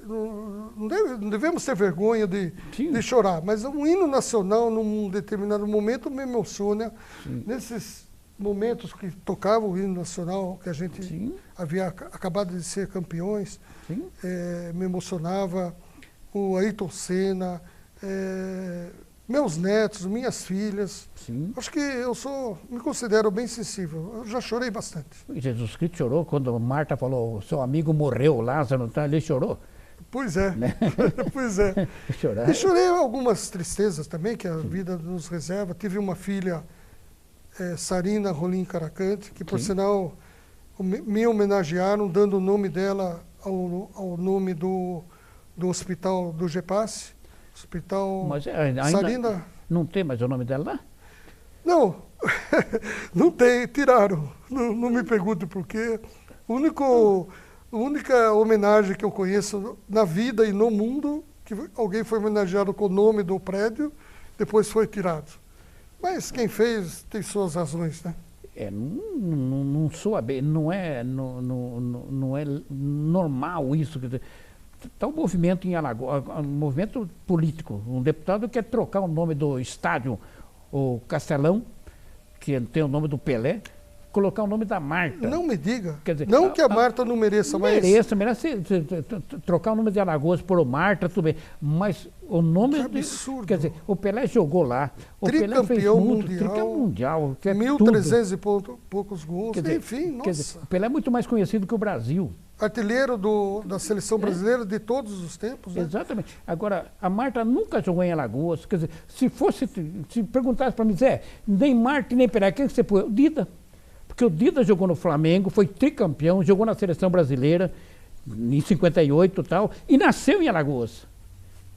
Speaker 3: não devemos ter vergonha de chorar, mas um hino nacional, num determinado momento, me emociona. Sim. Nesses momentos que tocava o hino nacional, que a gente havia acabado de ser campeões, me emocionava. O Ayrton Senna, meus netos, minhas filhas. Sim. Acho que me considero bem sensível. Eu já chorei bastante.
Speaker 2: Jesus Cristo chorou quando Marta falou, seu amigo morreu, Lázaro, tá? Ele chorou.
Speaker 3: Pois é, né? Pois é. E chorei algumas tristezas também, que a vida nos reserva. Tive uma filha, Sarina Rolim Caracante, que por sinal me homenagearam, dando o nome dela ao nome do hospital do GEPASSE. Hospital Sarina.
Speaker 2: Não tem mais o nome dela lá?
Speaker 3: Não, não tem, tiraram. Não me pergunte por quê. A única homenagem que eu conheço na vida e no mundo, que alguém foi homenageado com o nome do prédio, depois foi tirado. Mas quem fez tem suas razões, né?
Speaker 2: Não soa bem, não é normal isso. Está um movimento em Alagoas, um movimento político. Um deputado quer trocar o nome do estádio, o Castelão, que tem o nome do Pelé, colocar o nome da Marta.
Speaker 3: Não me diga.
Speaker 2: Quer dizer,
Speaker 3: não que a Marta não mereça, mas...
Speaker 2: Merece trocar o nome de Alagoas por Marta, tudo bem. Mas o nome...
Speaker 3: Que absurdo.
Speaker 2: Quer dizer, o Pelé jogou lá. O
Speaker 3: tricampeão
Speaker 2: Pelé fez muito, tricampeão mundial.
Speaker 3: 1.300 e poucos gols.
Speaker 2: Quer dizer,
Speaker 3: enfim, nossa.
Speaker 2: Quer dizer, o Pelé é muito mais conhecido que o Brasil.
Speaker 3: Artilheiro da seleção brasileira de todos os tempos, né?
Speaker 2: Exatamente. Agora, a Marta nunca jogou em Alagoas. Quer dizer, se perguntasse para mim, Zé, nem Marta nem Pelé, quem que você põe? O Dida. Porque o Dida jogou no Flamengo, foi tricampeão, jogou na seleção brasileira em 58 e tal, e nasceu em Alagoas.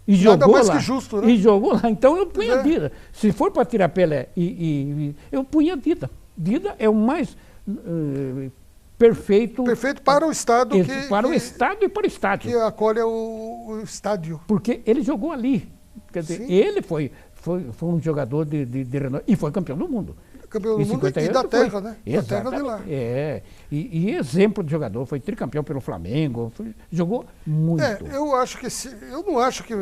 Speaker 2: E
Speaker 3: Nada
Speaker 2: jogou
Speaker 3: mais
Speaker 2: lá.
Speaker 3: Que justo, né?
Speaker 2: E jogou lá. Então eu punha Dida. Se for para tirar Pelé, eu punha Dida. Dida é o mais perfeito.
Speaker 3: Perfeito para o Estado.
Speaker 2: Para o Estado e para o estádio.
Speaker 3: Que acolhe o estádio.
Speaker 2: Porque ele jogou ali. Quer dizer, ele foi um jogador de renome e foi campeão do mundo.
Speaker 3: campeão
Speaker 2: Em
Speaker 3: do mundo e
Speaker 2: 58
Speaker 3: da
Speaker 2: foi.
Speaker 3: terra, né? Da terra de
Speaker 2: Exatamente.
Speaker 3: lá.
Speaker 2: E exemplo de jogador, foi tricampeão pelo Flamengo, jogou muito.
Speaker 3: Eu acho que eu não acho que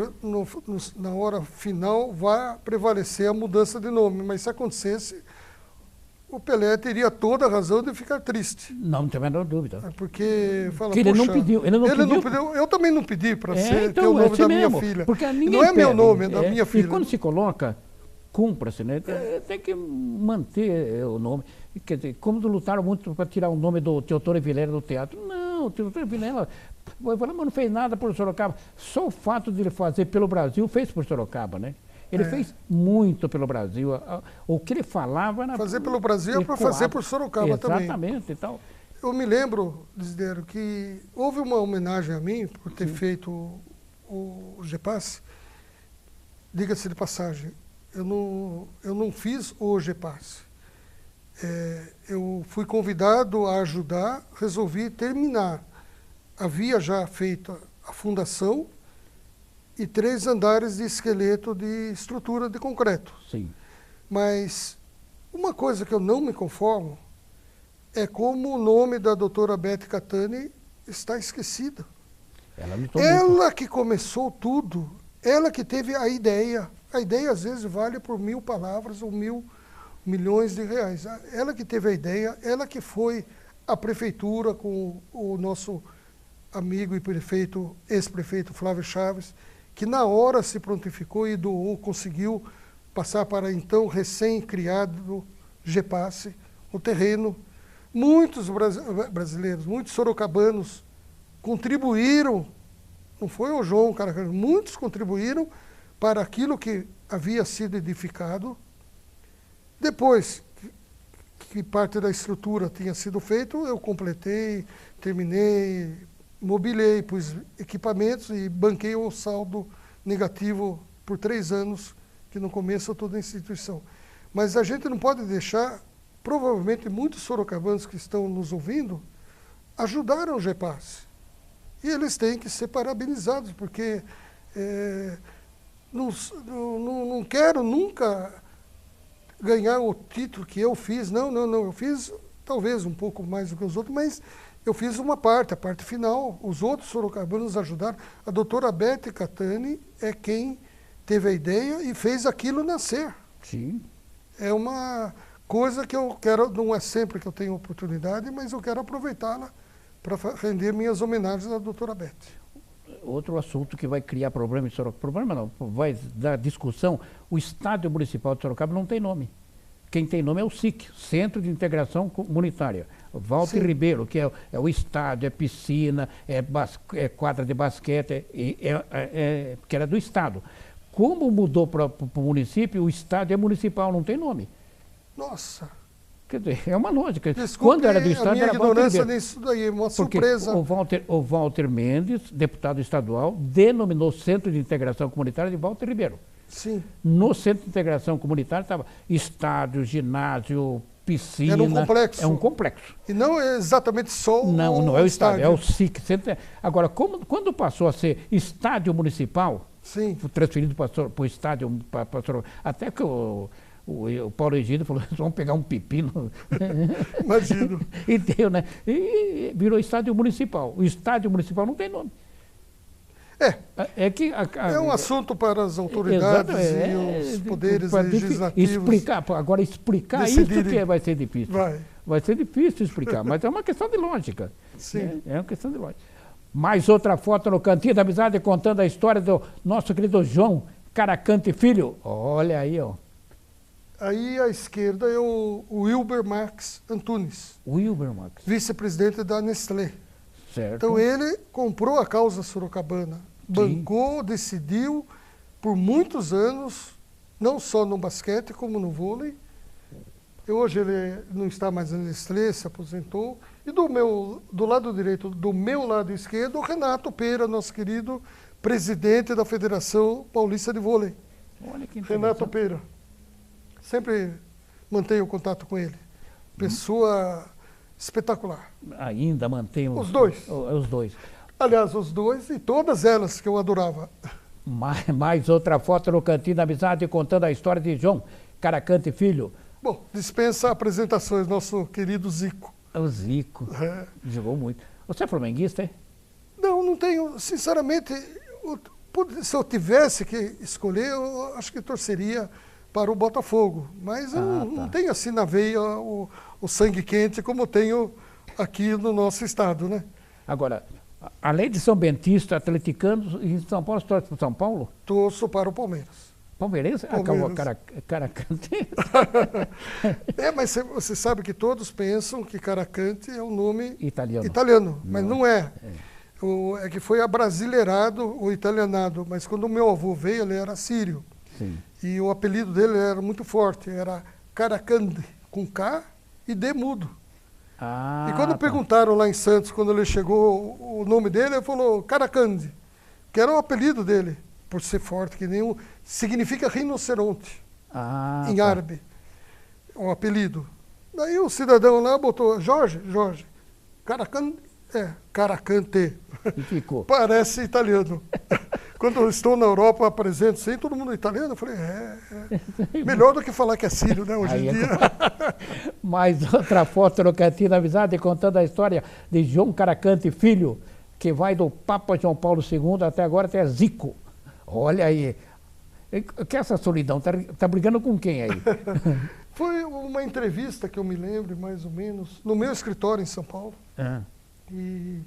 Speaker 3: na hora final vá prevalecer a mudança de nome, mas se acontecesse, o Pelé teria toda a razão de ficar triste.
Speaker 2: Não tem a menor dúvida.
Speaker 3: Porque fala,
Speaker 2: Que ele não
Speaker 3: "Poxa,
Speaker 2: pediu, ele não pediu.
Speaker 3: Eu também não pedi para ter
Speaker 2: então,
Speaker 3: o nome
Speaker 2: assim
Speaker 3: da minha
Speaker 2: mesmo,
Speaker 3: filha.
Speaker 2: porque
Speaker 3: E
Speaker 2: ninguém
Speaker 3: não é meu
Speaker 2: pede.
Speaker 3: nome, é da minha filha.
Speaker 2: E quando se coloca, cumpra-se, né? Tem que manter o nome. Quer dizer, como lutaram muito para tirar o nome do Teotônio Vilela do teatro. Não, o Teotônio Vilela, mas não fez nada por Sorocaba. Só o fato de ele fazer pelo Brasil fez por Sorocaba, né? Ele fez muito pelo Brasil. O que ele falava...
Speaker 3: Fazer pelo Brasil é para fazer por Sorocaba também.
Speaker 2: Exatamente. Então,
Speaker 3: eu me lembro, Desidério, que houve uma homenagem a mim por ter feito o GEPAS. Diga-se de passagem, eu não fiz o GEPAS. Eu fui convidado a ajudar, resolvi terminar. Havia já feito a fundação e 3 andares de esqueleto de estrutura de concreto.
Speaker 2: sim.
Speaker 3: Mas uma coisa que eu não me conformo é como o nome da doutora Beth Catani está esquecida.
Speaker 2: Ela lutou muito.
Speaker 3: Ela que começou tudo, ela que teve a ideia. A ideia às vezes vale por 1000 palavras ou 1.000 milhões de reais. Ela que teve a ideia, ela que foi à prefeitura com o nosso amigo e prefeito, ex-prefeito Flávio Chaves, que na hora se prontificou e doou, conseguiu passar para então recém-criado GEPAS, o terreno. Muitos brasileiros, muitos sorocabanos contribuíram, não foi o João Caracas, muitos contribuíram para aquilo que havia sido edificado. Depois que parte da estrutura tinha sido feita, eu completei, terminei, mobilei, pus equipamentos e banquei o saldo negativo por 3 anos, que no começo toda a instituição. Mas a gente não pode deixar, provavelmente muitos sorocabanos que estão nos ouvindo, ajudaram o GEPAS. E eles têm que ser parabenizados, porque não quero nunca ganhar o título que eu fiz. Não, eu fiz talvez um pouco mais do que os outros, mas eu fiz uma parte, a parte final. Os outros sorocabanos ajudaram. A doutora Beth Catani é quem teve a ideia e fez aquilo nascer.
Speaker 2: Sim.
Speaker 3: É uma coisa que eu quero, não é sempre que eu tenho oportunidade, mas eu quero aproveitá-la para render minhas homenagens à doutora Beth.
Speaker 2: Outro assunto que vai criar problema em Sorocaba, problema não, vai dar discussão, o Estádio Municipal de Sorocaba não tem nome. Quem tem nome é o SIC, Centro de Integração Comunitária. Walter
Speaker 3: Sim.
Speaker 2: Ribeiro, que é o estádio, é piscina, é quadra de basquete, que era do Estado. Como mudou para o município, o estádio é municipal, não tem nome.
Speaker 3: Nossa,
Speaker 2: Quer dizer, é uma lógica.
Speaker 3: desculpe
Speaker 2: Quando era do
Speaker 3: a
Speaker 2: Estado,
Speaker 3: minha
Speaker 2: era Walter
Speaker 3: ignorância
Speaker 2: Ribeiro.
Speaker 3: nisso daí, uma
Speaker 2: Porque
Speaker 3: surpresa.
Speaker 2: o Walter Mendes, deputado estadual, denominou Centro de Integração Comunitária de Walter Ribeiro.
Speaker 3: Sim,
Speaker 2: No Centro de Integração Comunitária estava estádio, ginásio, piscina.
Speaker 3: Era um complexo.
Speaker 2: É um complexo.
Speaker 3: e não é exatamente só
Speaker 2: Não é o estádio, é o SIC. Agora, quando passou a ser estádio municipal,
Speaker 3: Sim,
Speaker 2: foi transferido para o estádio, até que o Paulo Egídio falou, vamos pegar um pepino.
Speaker 3: imagino.
Speaker 2: E deu, né? E virou estádio municipal. O estádio municipal não tem nome. É que
Speaker 3: É um assunto para as autoridades e os poderes legislativos.
Speaker 2: Agora, explicar
Speaker 3: decidirem.
Speaker 2: isso que vai ser difícil. Vai ser difícil explicar, mas é uma questão de lógica.
Speaker 3: Sim.
Speaker 2: É uma questão de lógica. Mais outra foto no Cantinho da Amizade contando a história do nosso querido João Caracante Filho. Olha aí, ó.
Speaker 3: Aí à esquerda é o Wilber Max Antunes,
Speaker 2: Wilber Max.
Speaker 3: vice-presidente da Nestlé.
Speaker 2: Certo.
Speaker 3: Então ele comprou a causa sorocabana, bancou, decidiu por muitos anos, não só no basquete como no vôlei. E hoje ele não está mais na Nestlé, se aposentou. E do lado direito, do meu lado esquerdo, o Renato Pera, nosso querido presidente da Federação Paulista de Vôlei.
Speaker 2: Olha que interessante.
Speaker 3: Renato Pera. Sempre mantenho contato com ele. Pessoa espetacular.
Speaker 2: Ainda mantém
Speaker 3: Os dois.
Speaker 2: Os dois.
Speaker 3: Aliás, os dois e todas elas que eu adorava.
Speaker 2: Mais outra foto no Cantinho da Amizade contando a história de João Caracante Filho.
Speaker 3: Bom, dispensa apresentações, nosso querido Zico.
Speaker 2: O Zico.
Speaker 3: É.
Speaker 2: Jogou muito. Você é flamenguista, é?
Speaker 3: Não, não tenho, sinceramente, se eu tivesse que escolher, eu acho que torceria para o Botafogo. Mas eu não tenho assim na veia o sangue quente como eu tenho aqui no nosso estado, né?
Speaker 2: Agora, além de São Bentista, atleticano, em São Paulo, você torce para São Paulo?
Speaker 3: Torço para o Palmeiras.
Speaker 2: Palmeirense?
Speaker 3: Palmeiras.
Speaker 2: Caracante.
Speaker 3: Mas você sabe que todos pensam que Caracante é um nome
Speaker 2: Italiano.
Speaker 3: mas não é. É que foi abrasileirado ou italianado, mas quando o meu avô veio, ele era sírio.
Speaker 2: Sim.
Speaker 3: E o apelido dele era muito forte, era Caracande, com K e D mudo. E quando perguntaram lá em Santos, quando ele chegou, o nome dele, ele falou Caracande, que era o apelido dele, por ser forte, que nenhum significa rinoceronte, em árabe, o apelido. Daí o cidadão lá botou Jorge, Caracande, Caracante.
Speaker 2: E ficou.
Speaker 3: Parece italiano. Quando eu estou na Europa, apresento assim, todo mundo é italiano, eu falei, melhor do que falar que é sírio, né, hoje em dia.
Speaker 2: Mais outra foto no Cantinho da Amizade, contando a história de João Caracante Filho, que vai do Papa João Paulo II até agora até Zico. Olha aí. Que essa solidão? Tá brigando com quem aí?
Speaker 3: Foi uma entrevista que eu me lembro, mais ou menos, no meu escritório em São Paulo. E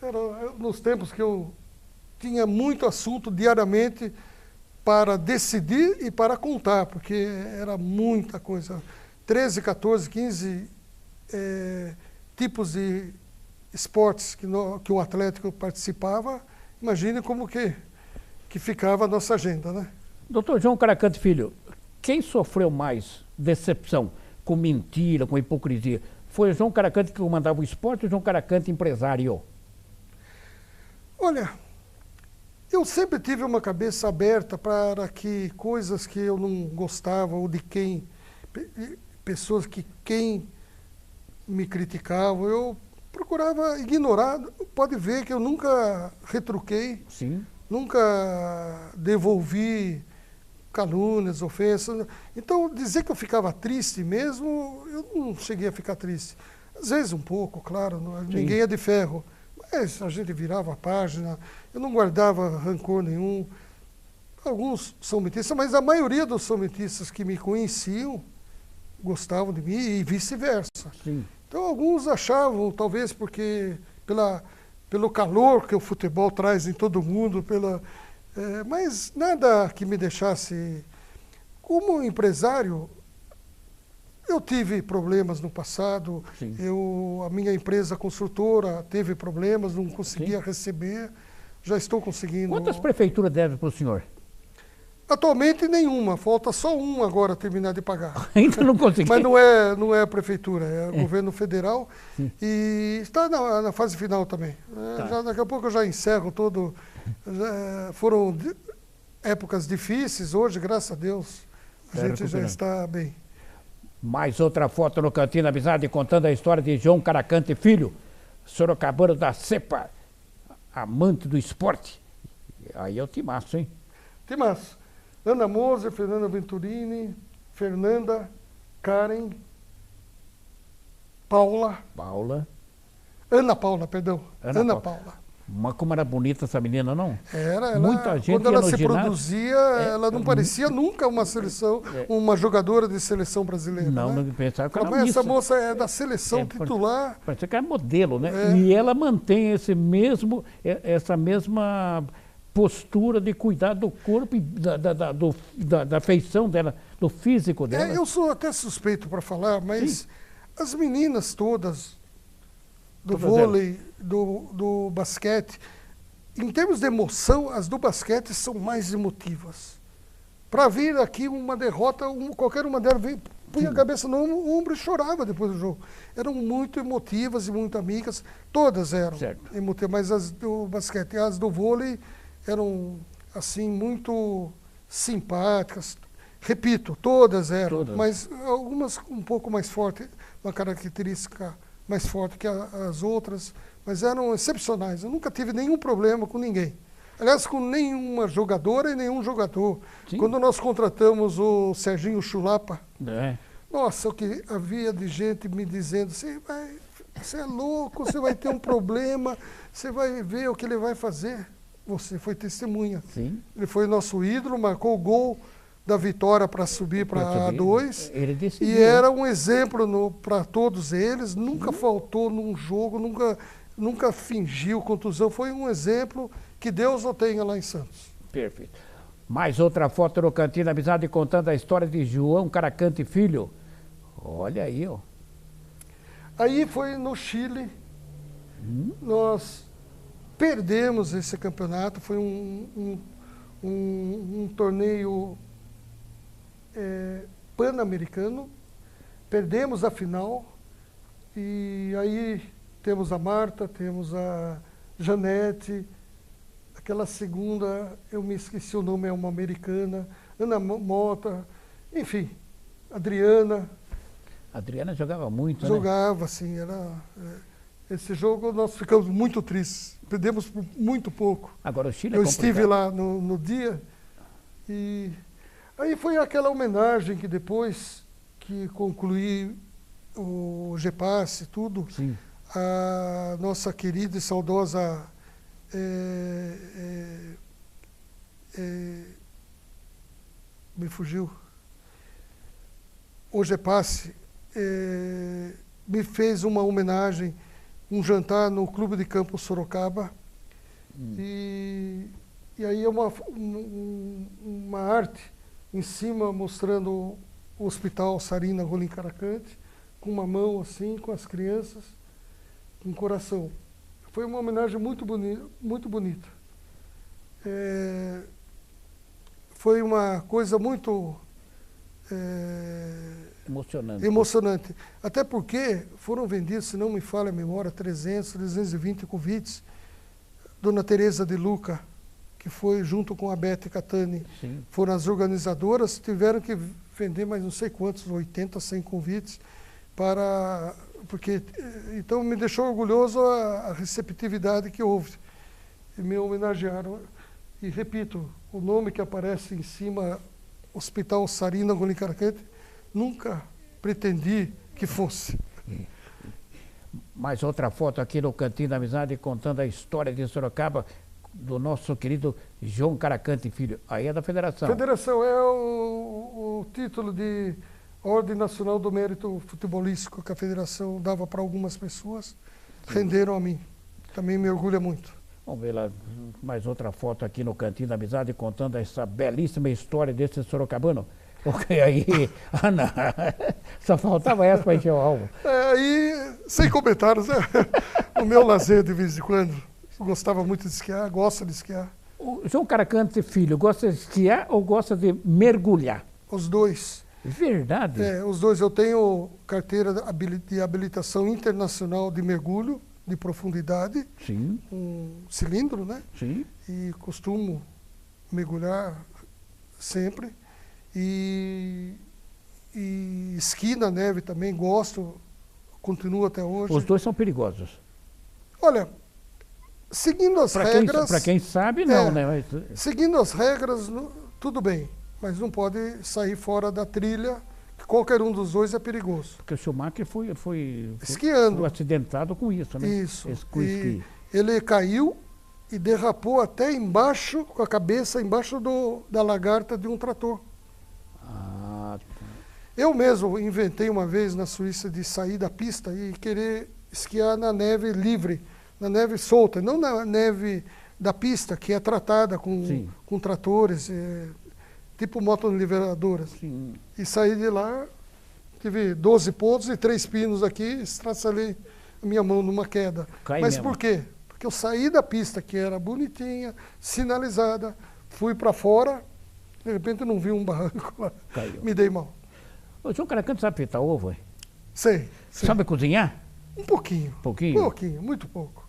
Speaker 3: era nos tempos que eu tinha muito assunto diariamente para decidir e para contar, porque era muita coisa. 13, 14, 15 tipos de esportes que o Atlético participava. Imagine como que ficava a nossa agenda, né?
Speaker 2: Doutor João Caracante Filho, quem sofreu mais decepção com mentira, com hipocrisia? Foi o João Caracante que comandava o esporte ou o João Caracante empresário?
Speaker 3: Olha, eu sempre tive uma cabeça aberta para que coisas que eu não gostava ou de pessoas quem me criticavam, eu procurava ignorar. Pode ver que eu nunca retruquei,
Speaker 2: Sim.
Speaker 3: Nunca devolvi calúnias, ofensas. Então, dizer que eu ficava triste mesmo, eu não cheguei a ficar triste. Às vezes um pouco, claro, ninguém é de ferro. Mas a gente virava a página, eu não guardava rancor nenhum. Alguns são mentistas, mas a maioria dos sometistas que me conheciam gostavam de mim e vice-versa. Então, alguns achavam, talvez porque pelo calor que o futebol traz em todo mundo, mas nada que me deixasse... Como empresário, eu tive problemas no passado, a minha empresa construtora teve problemas, não conseguia receber, já estou conseguindo...
Speaker 2: Quantas prefeituras devem para o senhor?
Speaker 3: Atualmente nenhuma, falta só um agora terminar de pagar.
Speaker 2: Ainda não consegui.
Speaker 3: Mas não é a prefeitura, é o governo federal. E está na fase final também. Daqui a pouco eu já encerro todo. Foram épocas difíceis, hoje, graças a Deus, a gente já está bem.
Speaker 2: Mais outra foto no Cantinho da Amizade contando a história de João Caracante Filho, sorocabano da cepa, amante do esporte. Aí é o timaço, hein?
Speaker 3: Timaço. Ana Moser, Fernanda Venturini, Fernanda, Karen, Paula. Ana Paula, perdão. Ana Paula.
Speaker 2: Mas como era bonita essa menina, não?
Speaker 3: Era,
Speaker 2: muita gente
Speaker 3: quando ela
Speaker 2: no
Speaker 3: se
Speaker 2: ginásio,
Speaker 3: produzia, ela não parecia nunca uma seleção, uma jogadora de seleção brasileira.
Speaker 2: Não,
Speaker 3: né?
Speaker 2: não pensava que era
Speaker 3: Mas essa moça é da seleção titular.
Speaker 2: Parece que é modelo, né? E ela mantém essa mesma postura de cuidar do corpo e da feição dela, do físico dela.
Speaker 3: Eu sou até suspeito para falar, mas as meninas todas do vôlei, do basquete, em termos de emoção, as do basquete são mais emotivas. Para vir aqui uma derrota, qualquer uma delas punha a cabeça no ombro e chorava depois do jogo. Eram muito emotivas e muito amigas, todas eram emotivas, mas as do basquete, as do vôlei eram assim muito simpáticas. Repito, todas eram, mas algumas um pouco mais fortes, uma característica mais forte que as outras, mas eram excepcionais. Eu nunca tive nenhum problema com ninguém. Aliás, com nenhuma jogadora e nenhum jogador.
Speaker 2: Sim.
Speaker 3: Quando nós contratamos o Serginho Chulapa,
Speaker 2: É.
Speaker 3: nossa, o que havia de gente me dizendo, você é louco, você vai ter um problema, você vai ver o que ele vai fazer. Você foi testemunha.
Speaker 2: Sim.
Speaker 3: Ele foi nosso ídolo, marcou o gol da vitória para subir para A2.
Speaker 2: Ele decidiu.
Speaker 3: E era um exemplo para todos eles, nunca faltou num jogo, nunca fingiu contusão. Foi um exemplo que Deus o tenha lá em Santos.
Speaker 2: Perfeito. Mais outra foto no Cantinho da Amizade contando a história de João Caracante Filho. Olha aí, ó.
Speaker 3: Aí foi no Chile, nós perdemos esse campeonato, foi um torneio pan-americano, perdemos a final, e aí temos a Marta, temos a Janete, aquela segunda, eu me esqueci o nome, é uma americana, Ana Mota, enfim, Adriana.
Speaker 2: A Adriana jogava muito, né?
Speaker 3: Jogava, assim, esse jogo nós ficamos muito tristes, perdemos por muito pouco.
Speaker 2: Agora o Chile
Speaker 3: Eu
Speaker 2: é
Speaker 3: estive
Speaker 2: complicado.
Speaker 3: lá no dia e aí foi aquela homenagem que depois que concluí o GPAS e tudo,
Speaker 2: Sim.
Speaker 3: a nossa querida e saudosa me fugiu. O GPAS me fez uma homenagem, um jantar no Clube de Campo Sorocaba. E aí é uma arte em cima mostrando o Hospital Sarina Rolim Caracante, com uma mão assim, com as crianças, com o coração. Foi uma homenagem muito bonita, muito bonita. Foi uma coisa muito
Speaker 2: Emocionante.
Speaker 3: emocionante. Até porque foram vendidos, se não me falha a memória, 320 convites. Dona Teresa de Luca, que foi junto com a Beth Catani,
Speaker 2: Sim.
Speaker 3: foram as organizadoras, tiveram que vender mais não sei quantos, 80, 100 convites, porque então me deixou orgulhoso a receptividade que houve. E me homenagearam. E repito, o nome que aparece em cima, Hospital Sarina Rolim Caracante, nunca pretendi que fosse.
Speaker 2: Mais outra foto aqui no Cantinho da Amizade contando a história de Sorocaba do nosso querido João Caracante Filho. Aí é da Federação.
Speaker 3: Federação é o título de Ordem Nacional do Mérito Futebolístico que a Federação dava para algumas pessoas, renderam a mim. Também me orgulha muito.
Speaker 2: Vamos ver lá mais outra foto aqui no Cantinho da Amizade contando essa belíssima história desse sorocabano. Ok, aí, Ana, só faltava essa para encher o alvo.
Speaker 3: Aí, sem comentários, né? O meu lazer de vez em quando. Eu gostava muito de esquiar, gosto de esquiar.
Speaker 2: O João Caracante Filho gosta de esquiar ou gosta de mergulhar?
Speaker 3: Os dois.
Speaker 2: Verdade?
Speaker 3: Os dois. Eu tenho carteira de habilitação internacional de mergulho de profundidade,
Speaker 2: Sim,
Speaker 3: um cilindro, né?
Speaker 2: sim.
Speaker 3: E costumo mergulhar sempre. E esqui na neve também, gosto, continuo até hoje.
Speaker 2: Os dois são perigosos.
Speaker 3: Olha, seguindo as regras...
Speaker 2: Para quem sabe, não, né? Mas,
Speaker 3: seguindo as regras, tudo bem, mas não pode sair fora da trilha, que qualquer um dos dois é perigoso.
Speaker 2: porque o Schumacher foi
Speaker 3: Esquiando.
Speaker 2: acidentado com isso, né?
Speaker 3: Isso.
Speaker 2: Com
Speaker 3: E
Speaker 2: esqui.
Speaker 3: ele caiu e derrapou até embaixo, com a cabeça embaixo da lagarta de um trator.
Speaker 2: Ah,
Speaker 3: Eu mesmo inventei uma vez na Suíça de sair da pista e querer esquiar na neve livre, na neve solta, não na neve da pista, que é tratada com tratores, tipo motoniveladoras.
Speaker 2: sim.
Speaker 3: E saí de lá, tive 12 pontos e 3 pinos aqui, estraçalhei a minha mão numa queda.
Speaker 2: Cai
Speaker 3: Mas
Speaker 2: mesmo.
Speaker 3: por quê? Porque eu saí da pista, que era bonitinha, sinalizada, fui para fora, de repente eu não vi um barranco lá,
Speaker 2: Caiu.
Speaker 3: me dei mal.
Speaker 2: O João Caracante sabe fritar ovo, hein?
Speaker 3: Sei.
Speaker 2: Sabe cozinhar?
Speaker 3: Um pouquinho.
Speaker 2: Pouquinho?
Speaker 3: Pouquinho, muito pouco.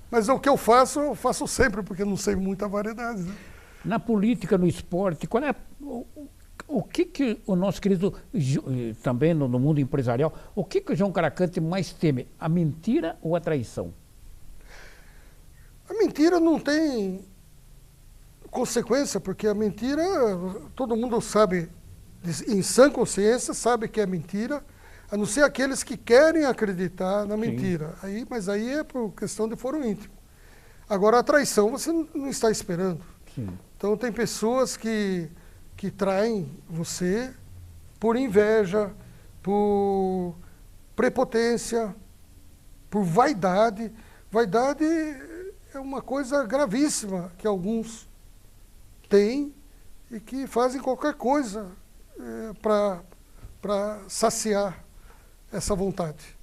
Speaker 3: Mas o que eu faço sempre, porque eu não sei muita variedade. Né?
Speaker 2: Na política, no esporte, qual é o que o nosso querido, também no mundo empresarial, o que o João Caracante mais teme? A mentira ou a traição?
Speaker 3: A mentira não tem consequência, porque a mentira, todo mundo sabe, em sã consciência, sabe que é mentira, a não ser aqueles que querem acreditar na mentira. Mas aí é por questão de foro íntimo. Agora, a traição você não está esperando.
Speaker 2: Sim.
Speaker 3: Então, tem pessoas que traem você por inveja, por prepotência, por vaidade. Vaidade é uma coisa gravíssima que alguns têm e que fazem qualquer coisa para saciar essa vontade.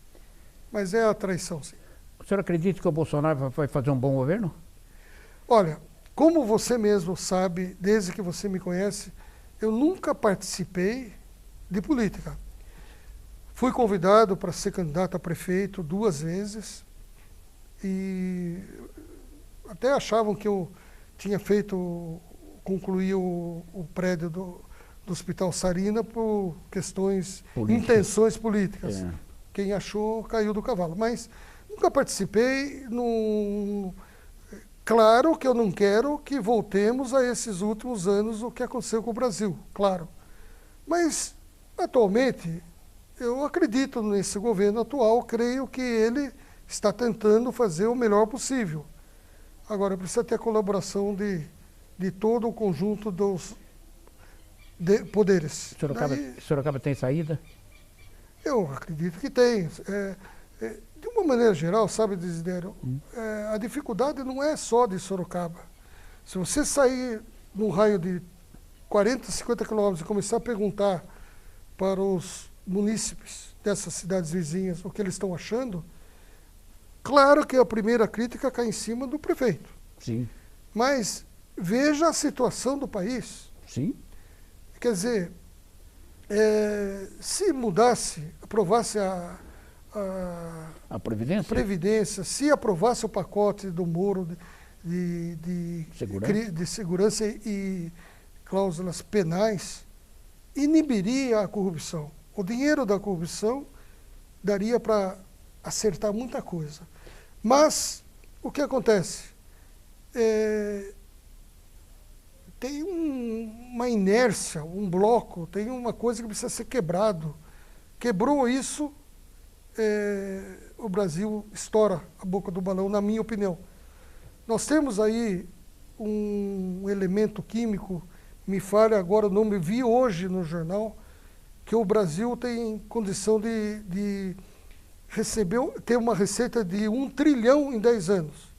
Speaker 3: Mas é a traição, sim.
Speaker 2: O senhor acredita que o Bolsonaro vai fazer um bom governo?
Speaker 3: Olha, como você mesmo sabe, desde que você me conhece, eu nunca participei de política. Fui convidado para ser candidato a prefeito 2 vezes e até achavam que eu tinha concluí o prédio do Hospital Sarina por questões, intenções políticas.
Speaker 2: É.
Speaker 3: Quem achou caiu do cavalo. Mas nunca participei. Claro que eu não quero que voltemos a esses últimos anos o que aconteceu com o Brasil, claro. Mas, atualmente, eu acredito nesse governo atual, creio que ele está tentando fazer o melhor possível. Agora, precisa ter a colaboração de todo o conjunto dos poderes.
Speaker 2: Sorocaba tem saída?
Speaker 3: Eu acredito que tem. De uma maneira geral, sabe, Desidério, a dificuldade não é só de Sorocaba. Se você sair num raio de 40, 50 quilômetros e começar a perguntar para os munícipes dessas cidades vizinhas o que eles estão achando, claro que a primeira crítica cai em cima do prefeito.
Speaker 2: Sim.
Speaker 3: Mas veja a situação do país.
Speaker 2: Sim.
Speaker 3: Quer dizer, se mudasse, aprovasse a Previdência, se aprovasse o pacote do Moro de segurança e cláusulas penais, inibiria a corrupção. O dinheiro da corrupção daria para acertar muita coisa. Mas o que acontece? Tem uma inércia, um bloco, tem uma coisa que precisa ser quebrado. Quebrou isso, o Brasil estoura a boca do balão, na minha opinião. Nós temos aí um elemento químico, me falha agora o nome, vi hoje no jornal, que o Brasil tem condição de ter uma receita de 1 trilhão em 10 anos.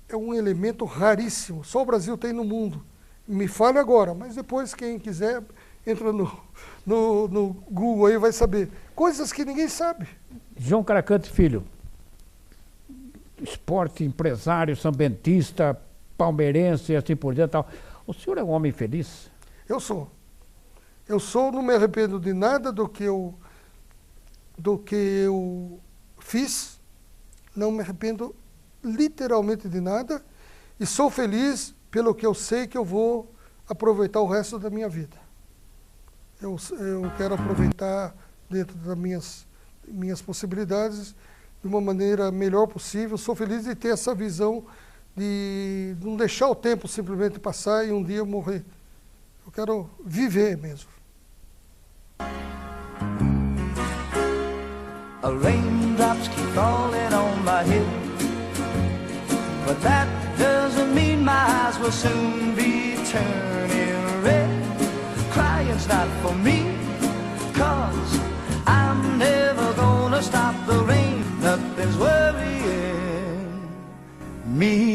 Speaker 3: É um elemento raríssimo, só o Brasil tem no mundo. Me falha agora, mas depois quem quiser entra no Google aí vai saber. Coisas que ninguém sabe.
Speaker 2: João Caracante Filho, esporte, empresário, sambentista, palmeirense e assim por diante. Tal. O senhor é um homem feliz?
Speaker 3: Eu sou. Eu sou, não me arrependo de nada do que eu fiz. Não me arrependo literalmente de nada. E sou feliz pelo que eu sei que eu vou aproveitar o resto da minha vida. Eu quero aproveitar dentro das minhas possibilidades de uma maneira melhor possível. Sou feliz de ter essa visão de não deixar o tempo simplesmente passar e um dia morrer. Eu quero viver mesmo.
Speaker 1: Raindrops keep falling on my head, but that doesn't mean my eyes will soon be turning red. Crying's not for me, 'cause I'm never gonna stop the rain. Nothing's worrying me.